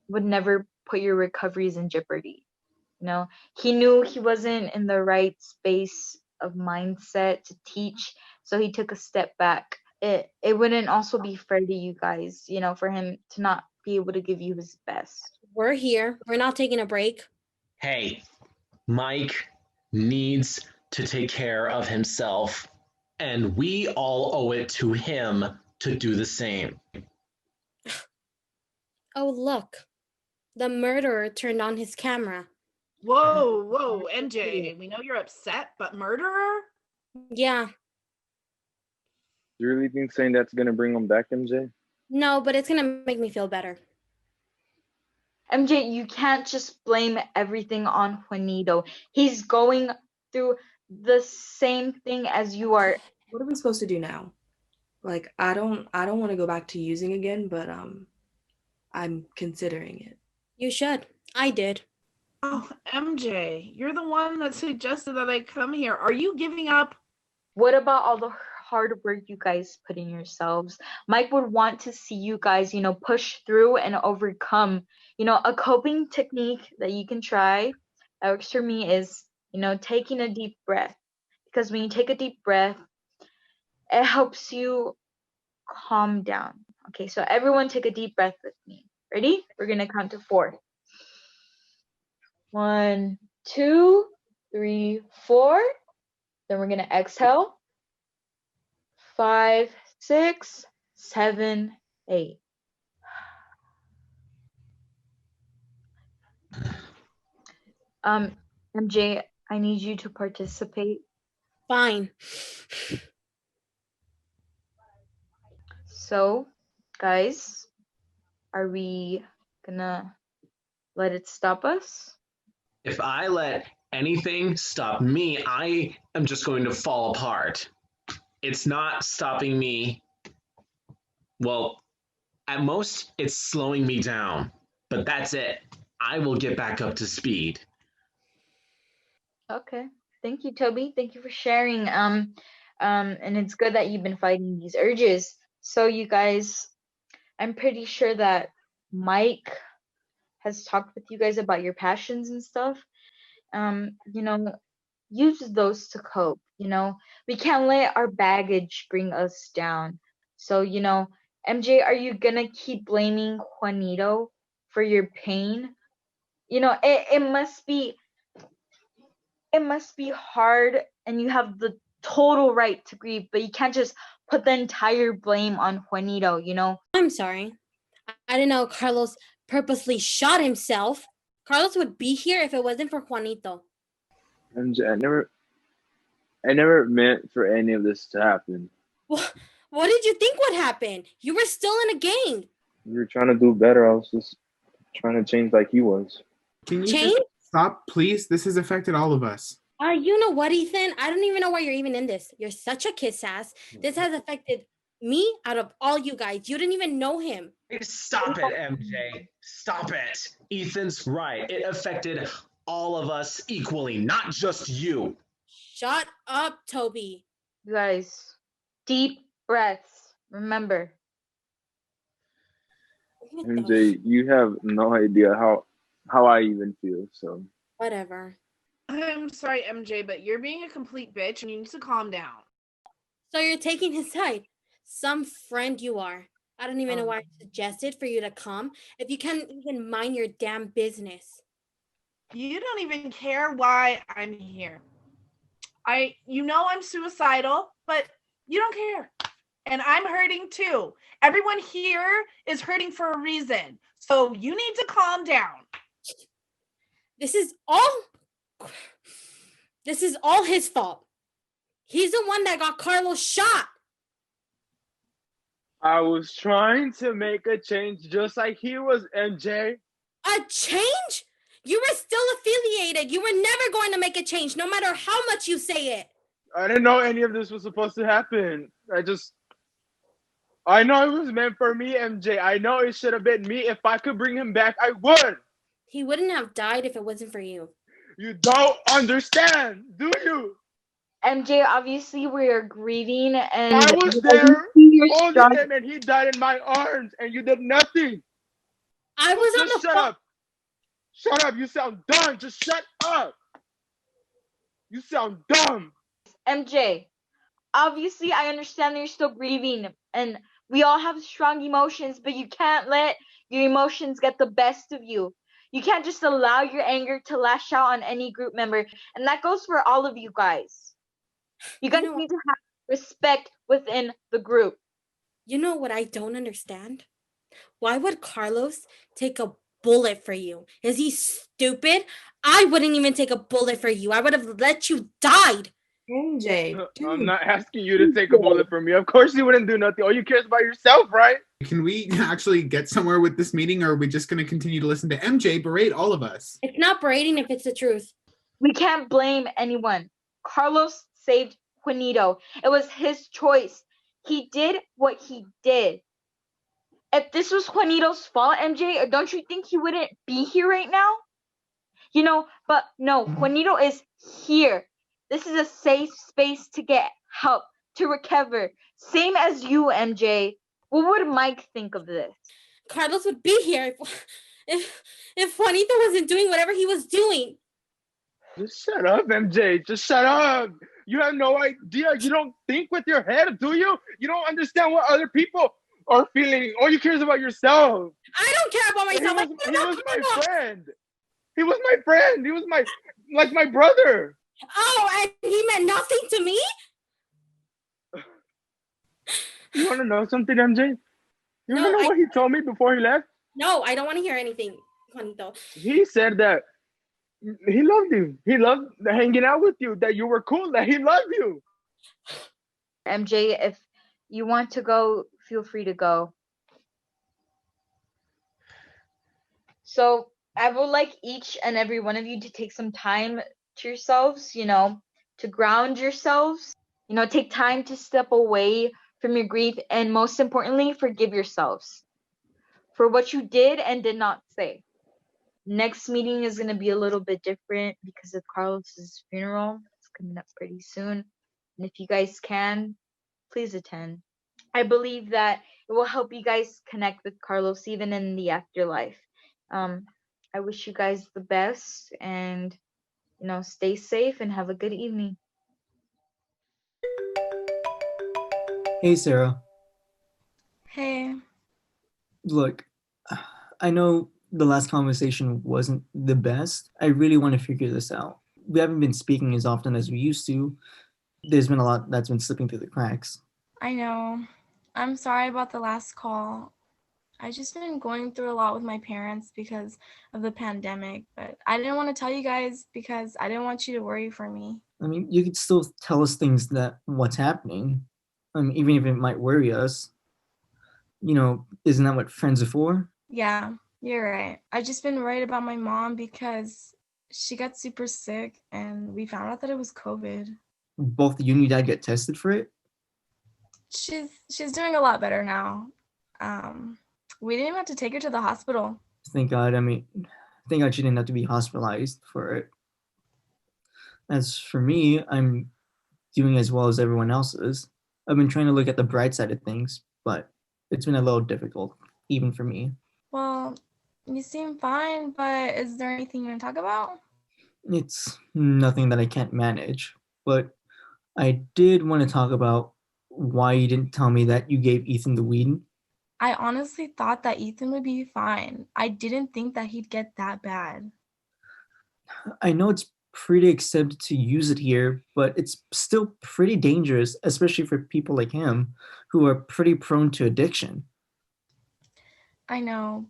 would never put your recoveries in jeopardy. You know, he knew he wasn't in the right space of mindset to teach, so he took a step back. It wouldn't also be fair to you guys, you know, for him to not be able to give you his best. We're here. We're not taking a break. Hey, Mike needs to take care of himself, and we all owe it to him to do the same. Oh, look. The murderer turned on his camera. Whoa, MJ, we know you're upset, but murderer? Yeah. You really think saying that's gonna bring him back, MJ? No, but it's gonna make me feel better. MJ, you can't just blame everything on Juanito. He's going through the same thing as you are. What are we supposed to do now? Like, I don't want to go back to using again, but I'm considering it. You should. I did. Oh, MJ, you're the one that suggested that I come here. Are you giving up? What about all the hard work you guys put in yourselves? Mike would want to see you guys, you know, push through and overcome. You know, a coping technique that you can try that works for me is, you know, taking a deep breath. Because when you take a deep breath, it helps you calm down. Okay, so everyone take a deep breath with me. Ready? We're going to count to 4. 1, 2, 3, 4. Then we're going to exhale. 5, 6, 7, 8. MJ, I need you to participate. Fine. So, guys, are we gonna let it stop us? If I let anything stop me, I am just going to fall apart. It's not stopping me. Well, at most, it's slowing me down, but that's it. I will get back up to speed. Okay. Thank you, Toby. Thank you for sharing. And it's good that you've been fighting these urges. So, you guys, I'm pretty sure that Mike has talked with you guys about your passions and stuff. You know, use those to cope. You know, we can't let our baggage bring us down. So, you know, MJ, are you gonna keep blaming Juanito for your pain? You know, it must be hard, and you have the total right to grieve, but you can't just put the entire blame on Juanito, you know? I'm sorry. I didn't know Carlos purposely shot himself. Carlos would be here if it wasn't for Juanito. MJ, I never meant for any of this to happen. What did you think would happen? You were still in a gang. You were trying to do better. I was just trying to change like he was. Can you Change? just stop, please? This has affected all of us. You know what, Ethan? I don't even know why you're even in this. You're such a kiss ass. This has affected me out of all you guys. You didn't even know him. Stop it, MJ. Stop it. Ethan's right. It affected all of us equally, not just you. Shut up, Toby. You guys, deep breaths. Remember. MJ, you have no idea how I even feel. So Whatever. I'm sorry, MJ, but you're being a complete bitch and you need to calm down. So you're taking his side. Some friend you are. I don't even know why I suggested for you to come if you can't even mind your damn business. You don't even care why I'm here. You know I'm suicidal, but you don't care. And I'm hurting too. Everyone here is hurting for a reason. So you need to calm down. This is all his fault. He's the one that got Carlos shot. I was trying to make a change just like he was, MJ. A change? You were still affiliated. You were never going to make a change, no matter how much you say it. I didn't know any of this was supposed to happen. I know it was meant for me, MJ. I know it should have been me. If I could bring him back, I would. He wouldn't have died if it wasn't for you. You don't understand, do you? MJ, obviously we're grieving and I was there holding him and he died in my arms and you did nothing. I was on the phone. Shut up. Shut up. You sound dumb. Just shut up. You sound dumb. MJ, obviously I understand that you're still grieving and we all have strong emotions, but you can't let your emotions get the best of you. You can't just allow your anger to lash out on any group member. And that goes for all of you guys. You guys need to have respect within the group. You know what I don't understand? Why would Carlos take a bullet for you? Is he stupid? I wouldn't even take a bullet for you. I would have let you die. MJ, I'm not asking you to take a bullet for me. Of course you wouldn't do nothing. All you care is about yourself, right? Can we actually get somewhere with this meeting, or are we just going to continue to listen to MJ berate all of us? It's not berating if it's the truth. We can't blame anyone. Carlos saved Juanito. It was his choice. He did what he did. If this was Juanito's fault, MJ, don't you think he wouldn't be here right now? You know, but no, Juanito is here. This is a safe space to get help, to recover. Same as you, MJ. What would Mike think of this? Carlos would be here if Juanito wasn't doing whatever he was doing. Just shut up, MJ. Just shut up. You have no idea. You don't think with your head, do you? You don't understand what other people are feeling. All you care is about yourself. I don't care about myself. He was my friend. He was my friend. He was my brother. Oh, and he meant nothing to me? You want to know something, MJ? You want to know what he told me before he left? No, I don't want to hear anything, Juanito. He said that he loved you. He loved hanging out with you, that you were cool, that he loved you. MJ, if you want to go, feel free to go. So I would like each and every one of you to take some time to yourselves, to ground yourselves, take time to step away from your grief, and most importantly, forgive yourselves for what you did and did not say. Next meeting is going to be a little bit different because of Carlos's funeral. It's coming up pretty soon. And if you guys can, please attend. I believe that it will help you guys connect with Carlos even in the afterlife. I wish you guys the best, and stay safe and have a good evening. Hey, Sarah. Hey. Look, I know the last conversation wasn't the best. I really want to figure this out. We haven't been speaking as often as we used to. There's been a lot that's been slipping through the cracks. I know. I'm sorry about the last call. I just been going through a lot with my parents because of the pandemic, but I didn't want to tell you guys because I didn't want you to worry for me. I mean, you could still tell us things that what's happening. I mean, even if it might worry us. You know, isn't that what friends are for? Yeah, you're right. I just been worried about my mom because she got super sick and we found out that it was COVID. Both you and your dad get tested for it? She's doing a lot better now. We didn't even have to take her to the hospital. Thank God. I mean, thank God she didn't have to be hospitalized for it. As for me, I'm doing as well as everyone else is. I've been trying to look at the bright side of things, but it's been a little difficult, even for me. Well, you seem fine, but is there anything you want to talk about? It's nothing that I can't manage, but I did want to talk about why you didn't tell me that you gave Ethan the weed. I honestly thought that Ethan would be fine. I didn't think that he'd get that bad. I know it's pretty accepted to use it here, but it's still pretty dangerous, especially for people like him who are pretty prone to addiction. I know,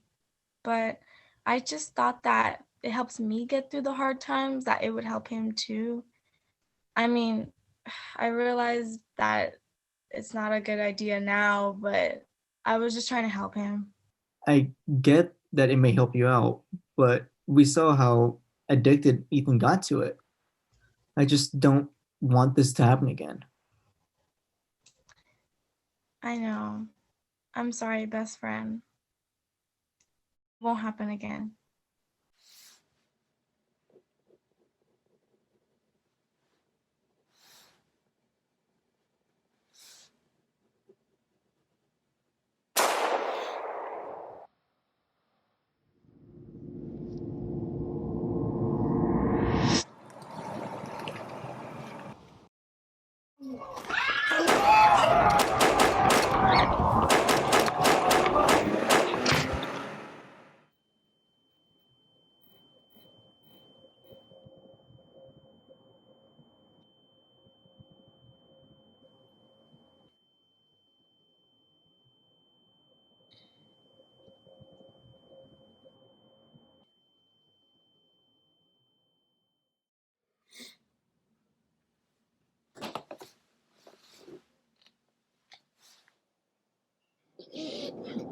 but I just thought that it helps me get through the hard times, that it would help him too. I mean, I realized that it's not a good idea now, but I was just trying to help him. I get that it may help you out, but we saw how addicted Ethan got to it. I just don't want this to happen again. I know. I'm sorry, best friend. Won't happen again.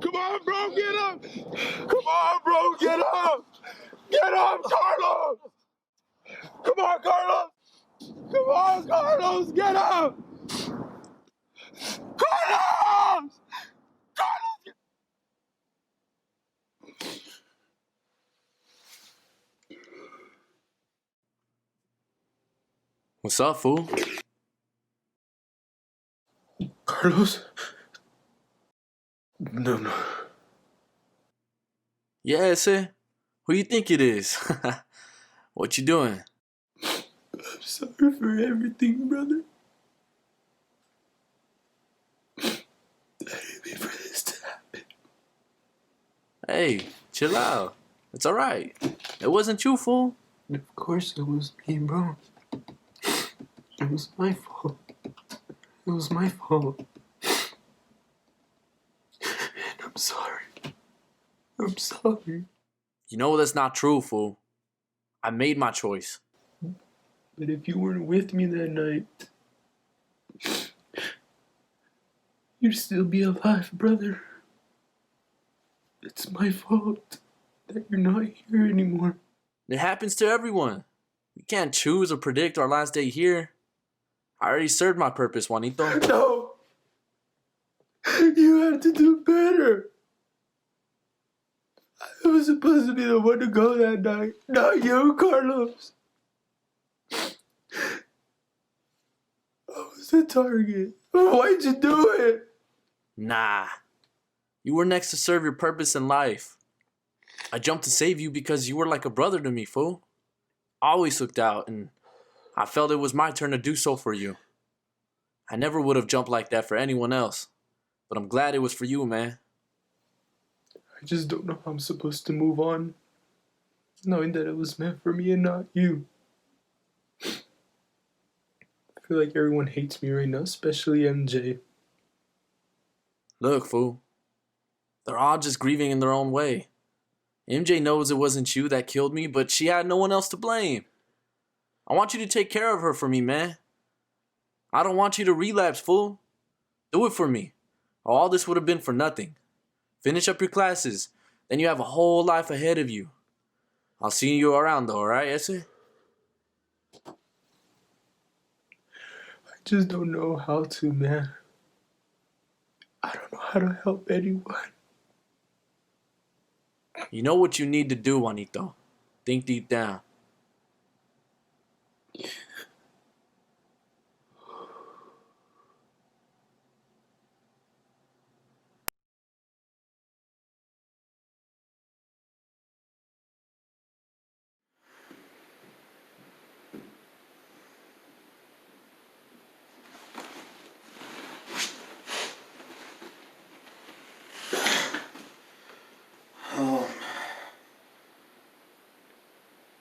Come on, bro, get up! Come on, bro, get up! Get up, Carlos! Come on, Carlos! Come on, Carlos, get up! Carlos! Carlos! What's up, fool? Carlos? No. Yeah, ese. Who you think it is? What you doing? I'm sorry for everything, brother. I didn't mean for this to happen. Hey, chill out. It's alright. It wasn't you, fool. Of course it was me, bro. It was my fault. It was my fault. And I'm sorry. I'm sorry. You know that's not true, fool. I made my choice. But if you weren't with me that night, you'd still be alive, brother. It's my fault that you're not here anymore. It happens to everyone. We can't choose or predict our last day here. I already served my purpose, Juanito. No! You have to do better. I was supposed to be the one to go that night, not you, Carlos. I was the target. Why'd you do it? Nah. You were next to serve your purpose in life. I jumped to save you because you were like a brother to me, fool. Always looked out, and I felt it was my turn to do so for you. I never would have jumped like that for anyone else, but I'm glad it was for you, man. I just don't know how I'm supposed to move on, knowing that it was meant for me and not you. I feel like everyone hates me right now, especially MJ. Look, fool. They're all just grieving in their own way. MJ knows it wasn't you that killed me, but she had no one else to blame. I want you to take care of her for me, man. I don't want you to relapse, fool. Do it for me. Or all this would have been for nothing. Finish up your classes. Then you have a whole life ahead of you. I'll see you around though, alright, Ese? I just don't know how to, man. I don't know how to help anyone. You know what you need to do, Juanito. Think deep down.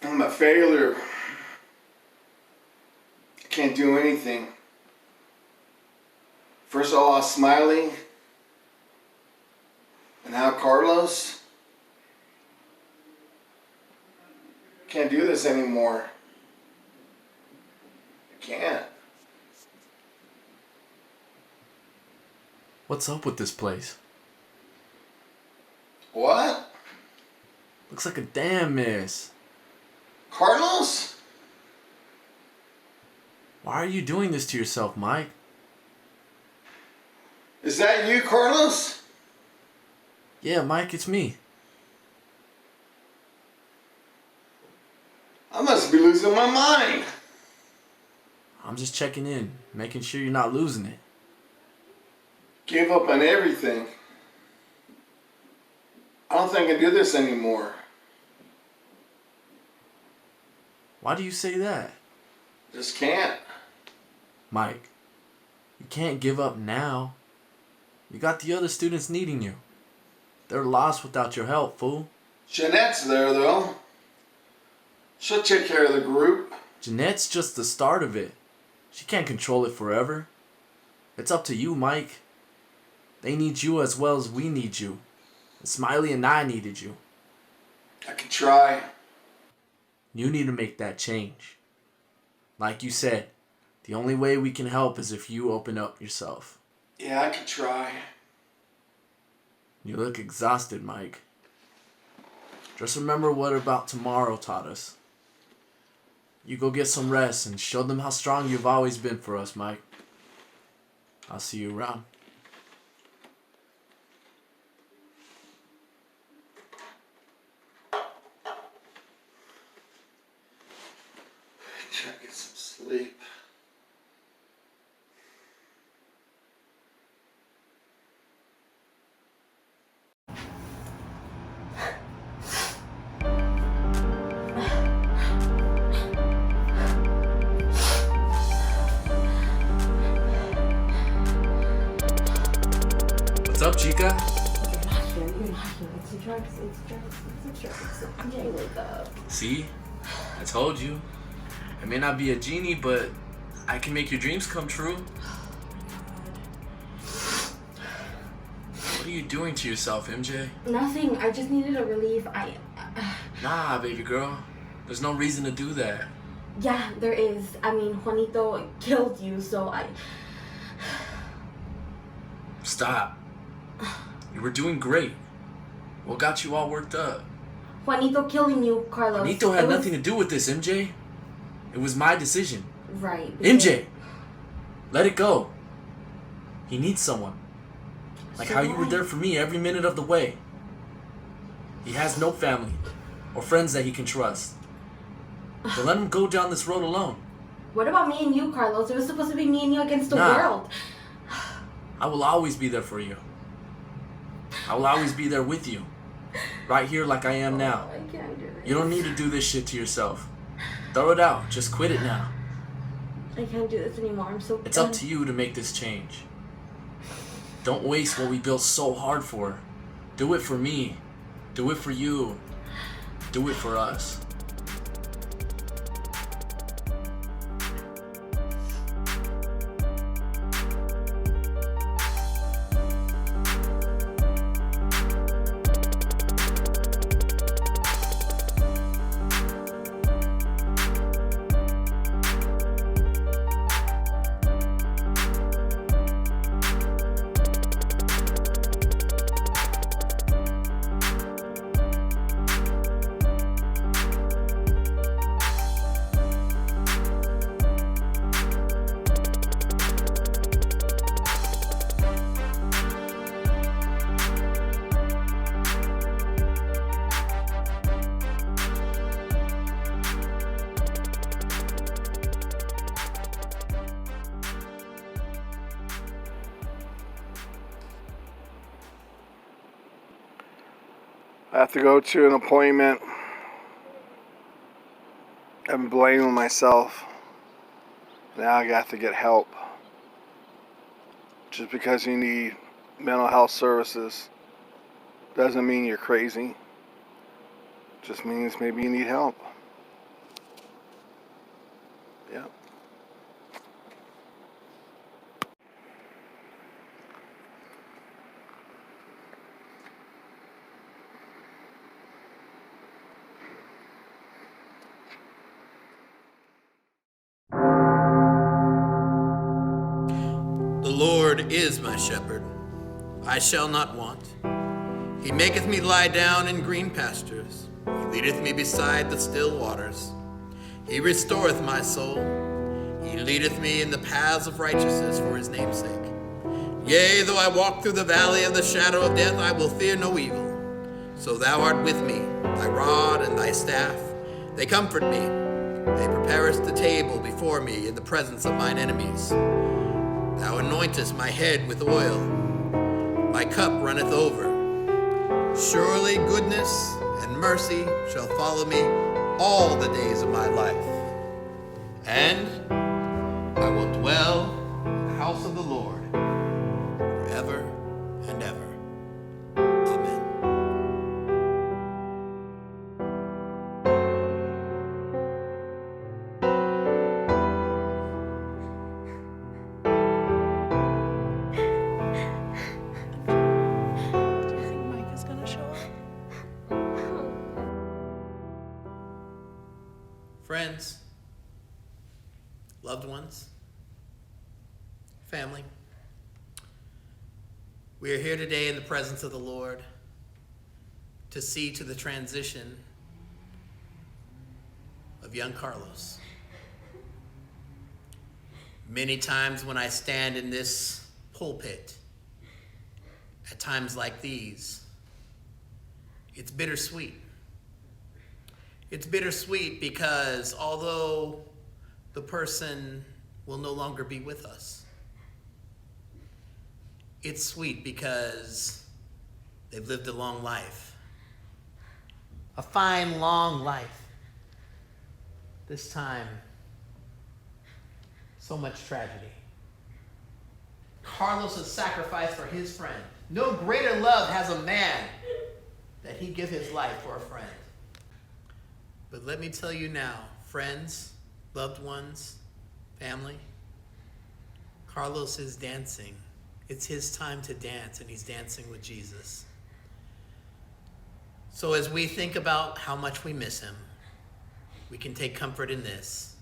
I'm a failure. I can't do anything. First I lost Smiley, and now Carlos. Can't do this anymore. I can't. What's up with this place? What? Looks like a damn mess. Carlos? Why are you doing this to yourself, Mike? Is that you, Carlos? Yeah, Mike, it's me. I must be losing my mind. I'm just checking in, making sure you're not losing it. Gave up on everything. I don't think I can do this anymore. Why do you say that? Just can't. Mike, you can't give up now. You got the other students needing you. They're lost without your help, fool. Jeanette's there, though. She'll take care of the group. Jeanette's just the start of it. She can't control it forever. It's up to you, Mike. They need you as well as we need you. And Smiley and I needed you. I can try. You need to make that change. Like you said, the only way we can help is if you open up yourself. Yeah, I can try. You look exhausted, Mike. Just remember what about tomorrow taught us. You go get some rest and show them how strong you've always been for us, Mike. I'll see you around. Try to get some sleep. What's up, Chica? See? I told you. I may not be a genie, but I can make your dreams come true. What are you doing to yourself, MJ? Nothing. I just needed a relief. Nah, baby girl. There's no reason to do that. Yeah, there is. I mean, Juanito killed you, so Stop. You were doing great. What got you all worked up? Juanito killing you, Carlos. Juanito had nothing to do with this, MJ. It was my decision. Right. MJ! Let it go. He needs someone. Like how you were there for me every minute of the way. He has no family or friends that he can trust. So let him go down this road alone. What about me and you, Carlos? It was supposed to be me and you against the world. I will always be there for you. I will always be there with you. Right here like I am now. I can't do this. You don't need to do this shit to yourself. Throw it out. Just quit it now. I can't do this anymore. I'm so It's up to you to make this change. Don't waste what we built so hard for. Do it for me. Do it for you. Do it for us. I have to go to an appointment. I've been blaming myself. Now I got to get help. Just because you need mental health services doesn't mean you're crazy. Just means maybe you need help. Yeah. The Lord is my shepherd, I shall not want. He maketh me lie down in green pastures. He leadeth me beside the still waters. He restoreth my soul. He leadeth me in the paths of righteousness for his name's sake. Yea, though I walk through the valley of the shadow of death, I will fear no evil. So thou art with me, thy rod and thy staff, they comfort me. They preparest the table before me in the presence of mine enemies. Thou anointest my head with oil. My cup runneth over. Surely goodness and mercy shall follow me all the days of my life. And I will dwell in the house of the Lord forever and ever. Amen. Friends, loved ones, family, we are here today in the presence of the Lord to see to the transition of young Carlos. Many times when I stand in this pulpit, at times like these, it's bittersweet. It's bittersweet because although the person will no longer be with us, it's sweet because they've lived a long life. A fine, long life. This time, so much tragedy. Carlos's sacrifice for his friend. No greater love has a man that he give his life for a friend. But let me tell you now, friends, loved ones, family, Carlos is dancing. It's his time to dance, and he's dancing with Jesus. So as we think about how much we miss him, we can take comfort in this.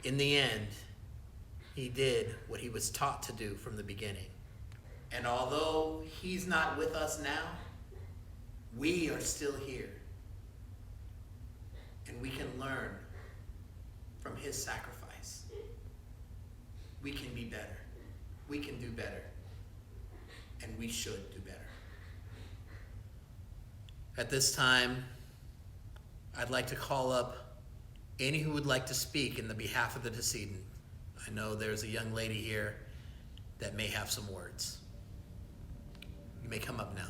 In the end, he did what he was taught to do from the beginning. And although he's not with us now, we are still here. And we can learn from his sacrifice. We can be better. We can do better. And we should do better. At this time, I'd like to call up any who would like to speak in the behalf of the decedent. I know there's a young lady here that may have some words. You may come up now.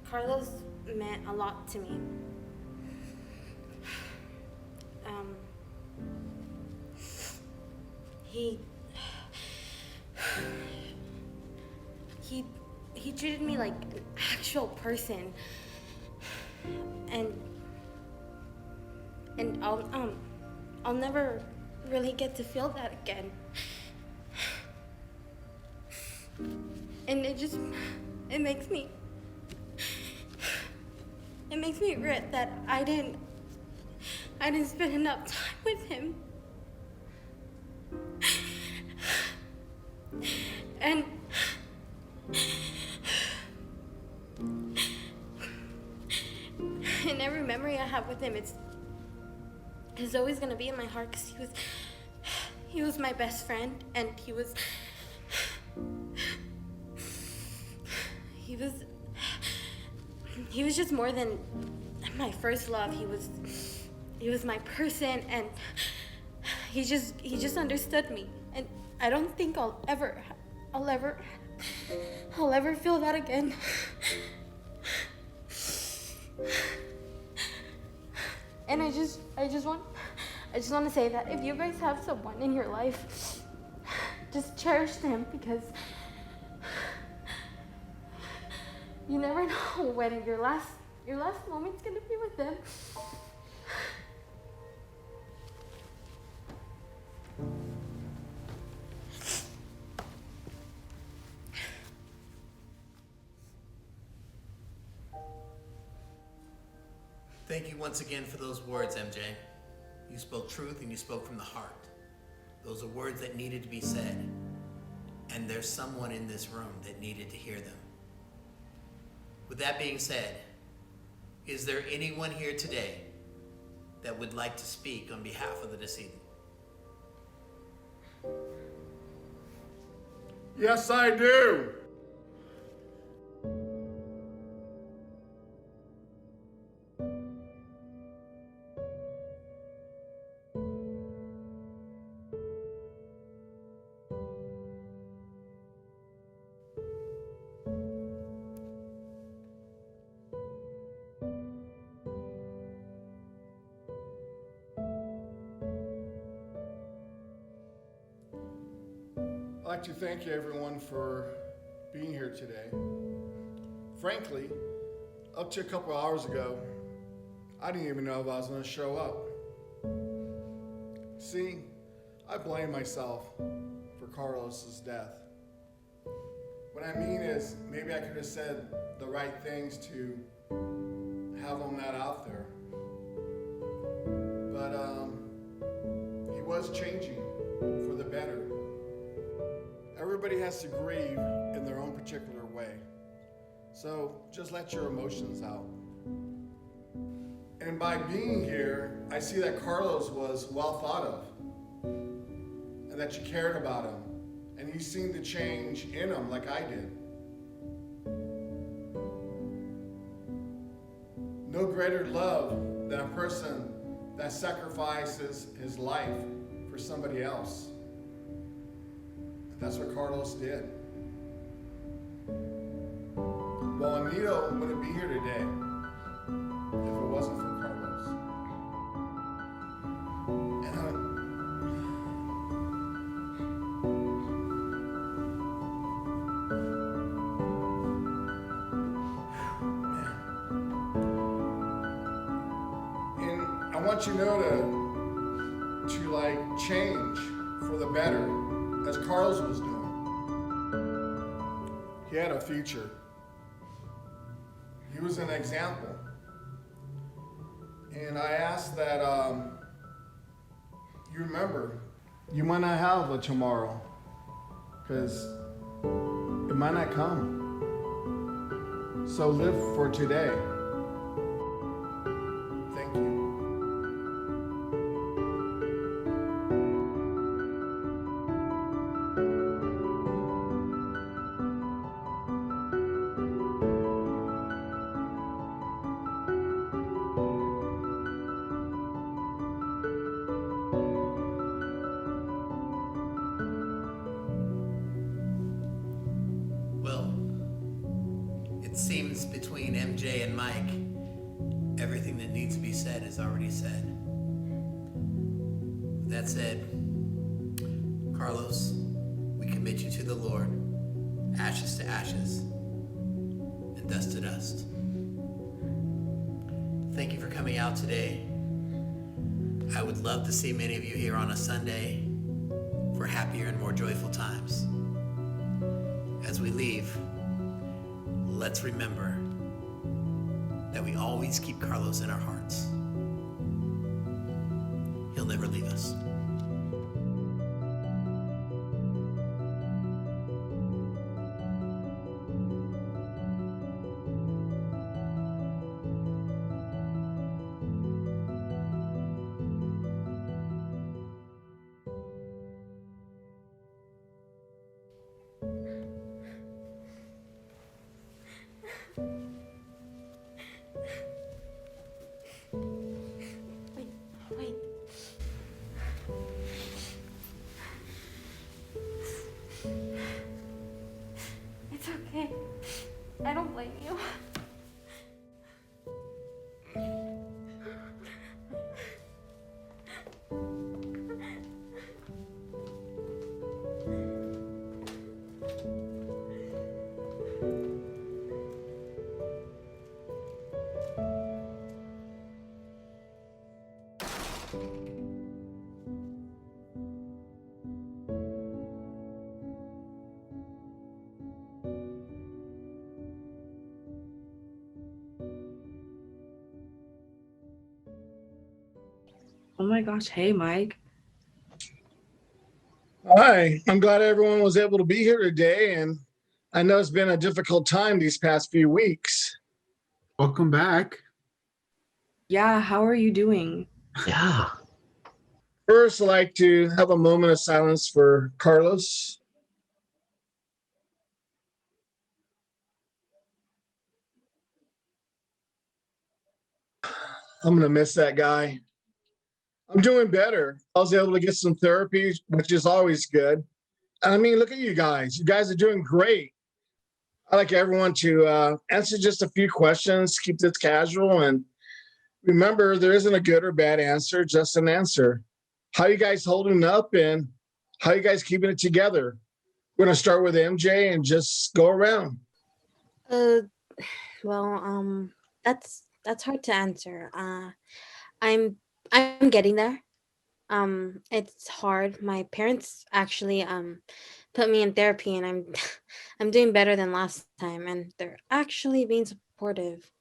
Carlos meant a lot to me. He treated me like an actual person, and I'll never really get to feel that again. And it makes me regret that I didn't spend enough time with him. And every memory I have with him, it's always gonna be in my heart because he was my best friend, and he was He was just more than my first love. He was my person, and he just understood me. And I don't think I'll ever feel that again. And I just want to say that if you guys have someone in your life, just cherish them, because you never know when your last moment's gonna be with them. Thank you once again for those words, MJ. You spoke truth and you spoke from the heart. Those are words that needed to be said. And there's someone in this room that needed to hear them. With that being said, is there anyone here today that would like to speak on behalf of the decedent? Yes, I do. I'd like to thank everyone for being here today. Frankly, up to a couple hours ago, I didn't even know if I was going to show up. See, I blame myself for Carlos's death. What I mean is, maybe I could have said the right things to have him not out there. But he was changing for the better. Everybody has to grieve in their own particular way. So just let your emotions out. And by being here, I see that Carlos was well thought of, and that you cared about him, and you seen the change in him like I did. No greater love than a person that sacrifices his life for somebody else. That's what Carlos did. Juanito wouldn't be here today if it wasn't for Carlos. And I want you to know to like change for the better, as Carlos was doing. He had a future. He was an example. And I ask that you remember, you might not have a tomorrow, because it might not come. So live for today. Thank you. Well, it seems between MJ and Mike, everything that needs to be said is already said. With that said, Carlos, we commit you to the Lord, ashes to ashes, and dust to dust. Thank you for coming out today. I would love to see many of you here on a Sunday for happier and more joyful times. As we leave, let's remember that we always keep Carlos in our hearts. He'll never leave us. I don't blame you. Oh my gosh, hey Mike. Hi, I'm glad everyone was able to be here today, and I know it's been a difficult time these past few weeks. Welcome back. Yeah, how are you doing? Yeah. First, I'd like to have a moment of silence for Carlos. I'm going to miss that guy. I'm doing better. I was able to get some therapy, which is always good. And I mean, look at you guys. You guys are doing great. I'd like everyone to answer just a few questions, keep this casual, and remember, there isn't a good or bad answer, just an answer. How you guys holding up and how you guys keeping it together? We're going to start with MJ and just go around. Well, that's hard to answer. I'm getting there. It's hard. My parents actually put me in therapy, and I'm I'm doing better than last time, and they're actually being supportive.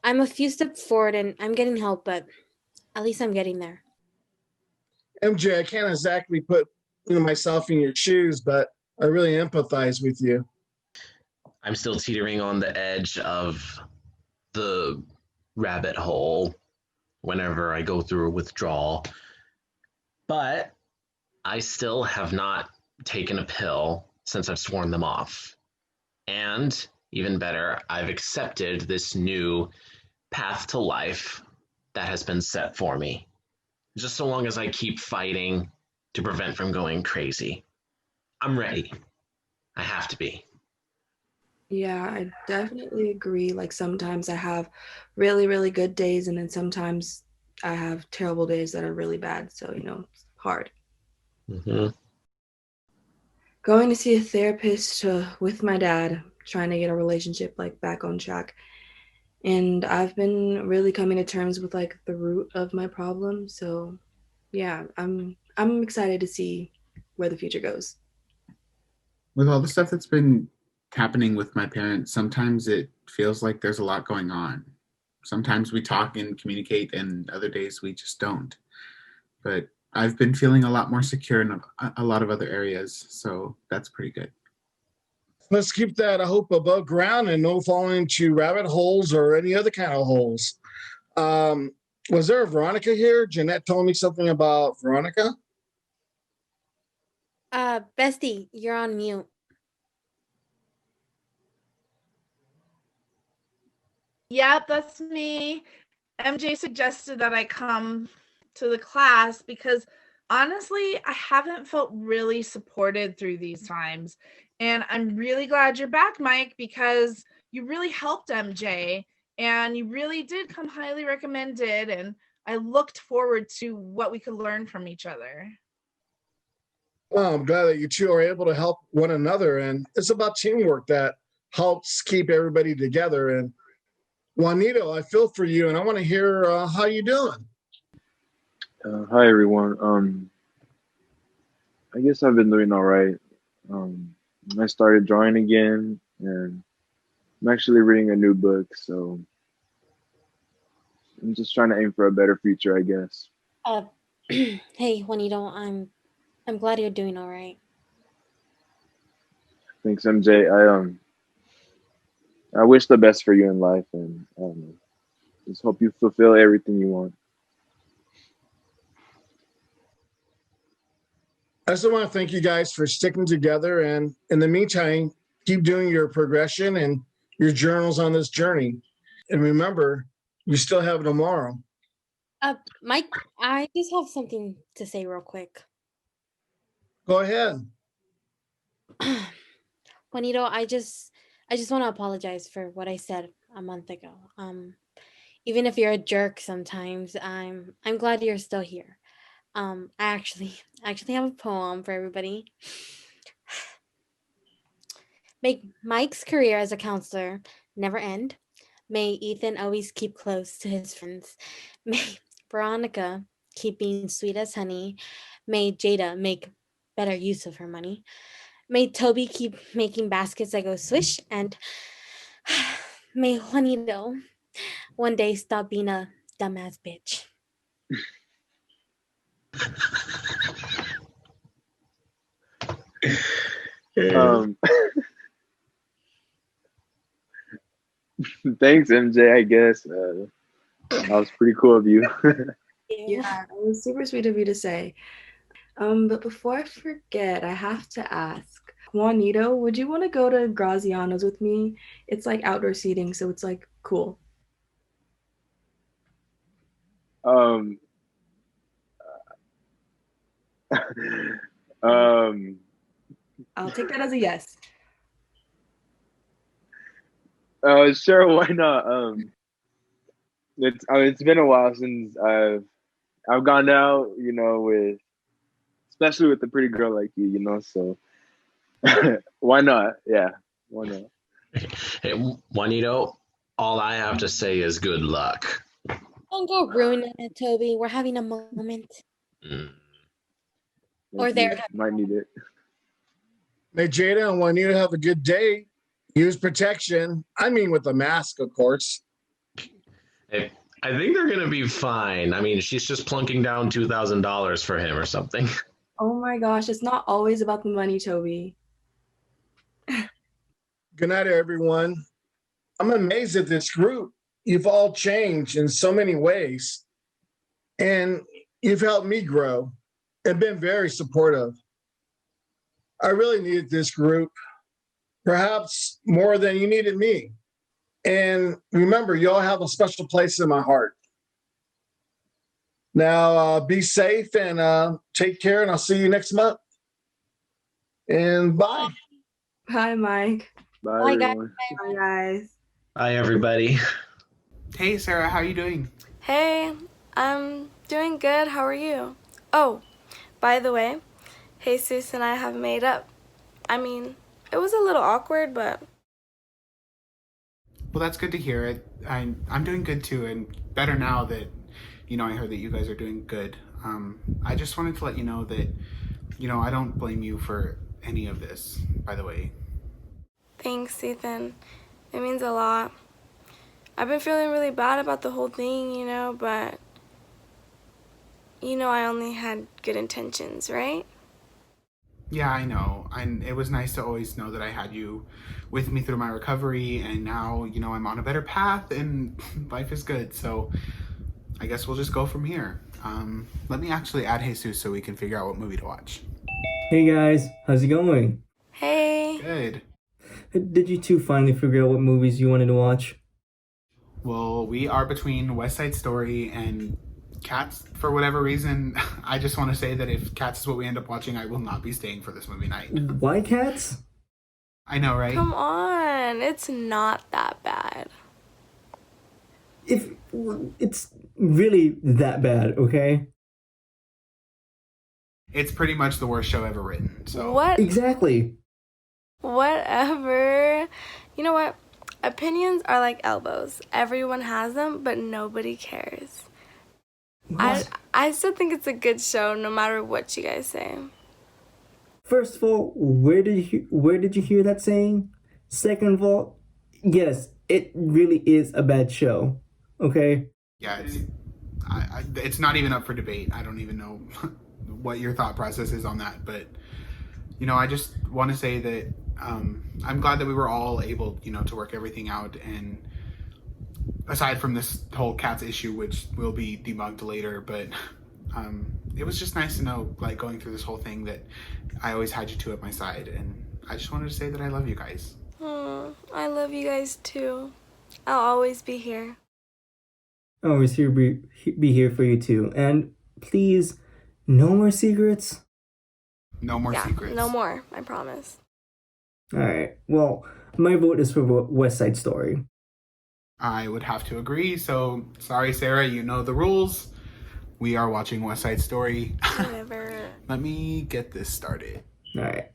I'm a few steps forward, and I'm getting help, but at least I'm getting there. MJ, I can't exactly put myself in your shoes, but I really empathize with you. I'm still teetering on the edge of the rabbit hole whenever I go through a withdrawal. But I still have not taken a pill since I've sworn them off. And even better, I've accepted this new path to life that has been set for me. Just so long as I keep fighting to prevent from going crazy. I'm ready. I have to be. Yeah, I definitely agree. Like sometimes I have really, really good days, and then sometimes I have terrible days that are really bad. So, it's hard. Mm-hmm. Going to see a therapist with my dad, trying to get a relationship like back on track. And I've been really coming to terms with like the root of my problem. So yeah, I'm excited to see where the future goes. With all the stuff that's been happening with my parents, sometimes it feels like there's a lot going on. Sometimes we talk and communicate, and other days we just don't. But I've been feeling a lot more secure in a lot of other areas, so that's pretty good. Let's keep that, I hope, above ground and no falling into rabbit holes or any other kind of holes. Was there a Veronica here? Jeanette told me something about Veronica. Bestie, you're on mute. Yep, that's me. MJ suggested that I come to the class because honestly, I haven't felt really supported through these times. And I'm really glad you're back, Mike, because you really helped MJ and you really did come highly recommended. And I looked forward to what we could learn from each other. Well, I'm glad that you two are able to help one another. And it's about teamwork that helps keep everybody together. And Juanito, I feel for you, and I want to hear how you doing. Hi everyone. I guess I've been doing all right. I started drawing again, and I'm actually reading a new book, so I'm just trying to aim for a better future, I guess. Hey, Juanito, I'm glad you're doing all right. Thanks, MJ. I wish the best for you in life, and just hope you fulfill everything you want. I just want to thank you guys for sticking together. And in the meantime, keep doing your progression and your journals on this journey. And remember, you still have tomorrow. Mike, I just have something to say real quick. Go ahead. Juanito, I just want to apologize for what I said a month ago. Even if you're a jerk sometimes, I'm glad you're still here. I actually have a poem for everybody. Make Mike's career as a counselor never end. May Ethan always keep close to his friends. May Veronica keep being sweet as honey. May Jada make better use of her money. May Toby keep making baskets that go swish. And may Juanito one day stop being a dumbass bitch. Thanks, MJ. I guess that was pretty cool of you. Yeah, it was super sweet of you to say. But before I forget, I have to ask, Juanito, would you want to go to Graziano's with me? It's like outdoor seating, so it's like cool. I'll take that as a yes. Sure, why not? It's been a while since I've gone out, especially with a pretty girl like you, so why not? Yeah, why not? Hey, Juanito, all I have to say is good luck. Don't go ruining it, Toby. We're having a moment. Or they're might need it. May Jada and Juanito have a good day. Use protection. I mean, with a mask, of course. Hey, I think they're going to be fine. I mean, she's just plunking down $2,000 for him or something. Oh my gosh, it's not always about the money, Toby. Good night, everyone. I'm amazed at this group. You've all changed in so many ways, and you've helped me grow and been very supportive. I really needed this group, perhaps more than you needed me. And remember, you all have a special place in my heart. Now, be safe and take care, and I'll see you next month. And bye. Bye, Mike. Bye, guys. everyone. Bye, guys. Bye, everybody. Hey, Sarah, how are you doing? Hey, I'm doing good. How are you? Oh, by the way, Jesus and I have made up. I mean, it was a little awkward, but... Well, that's good to hear. I'm doing good too, and better now that, I heard that you guys are doing good. I just wanted to let you know that, I don't blame you for any of this, by the way. Thanks, Ethan. It means a lot. I've been feeling really bad about the whole thing, but... I only had good intentions, right? Yeah, I know. And it was nice to always know that I had you with me through my recovery, and now, I'm on a better path and life is good. So I guess we'll just go from here. Let me actually add Jesus so we can figure out what movie to watch. Hey guys, how's it going? Hey. Good. Did you two finally figure out what movies you wanted to watch? Well, we are between West Side Story and Cats for whatever reason. I just want to say that if Cats is what we end up watching, I will not be staying for this movie night. Why Cats? I know, right? Come on, it's not that bad. If it's really that bad, okay? It's pretty much the worst show ever written. So What? Exactly. Whatever. You know what? Opinions are like elbows. Everyone has them, but nobody cares. I still think it's a good show, no matter what you guys say. First of all, where did you hear that saying? Second of all, yes, it really is a bad show. Okay? yeah, it's not even up for debate. I don't even know what your thought process is on that, but I just want to say that I'm glad that we were all able, to work everything out. And aside from this whole Cats issue, which will be debunked later, but it was just nice to know, like, going through this whole thing, that I always had you two at my side. And I just wanted to say that I love you guys. I love you guys too. I'll always be here. I'll always be here for you too. And please, no more secrets. No more secrets. No more, I promise. All right. Well, my vote is for West Side Story. I would have to agree. So sorry, Sarah, you know the rules. We are watching West Side Story. Whatever. Let me get this started. All right.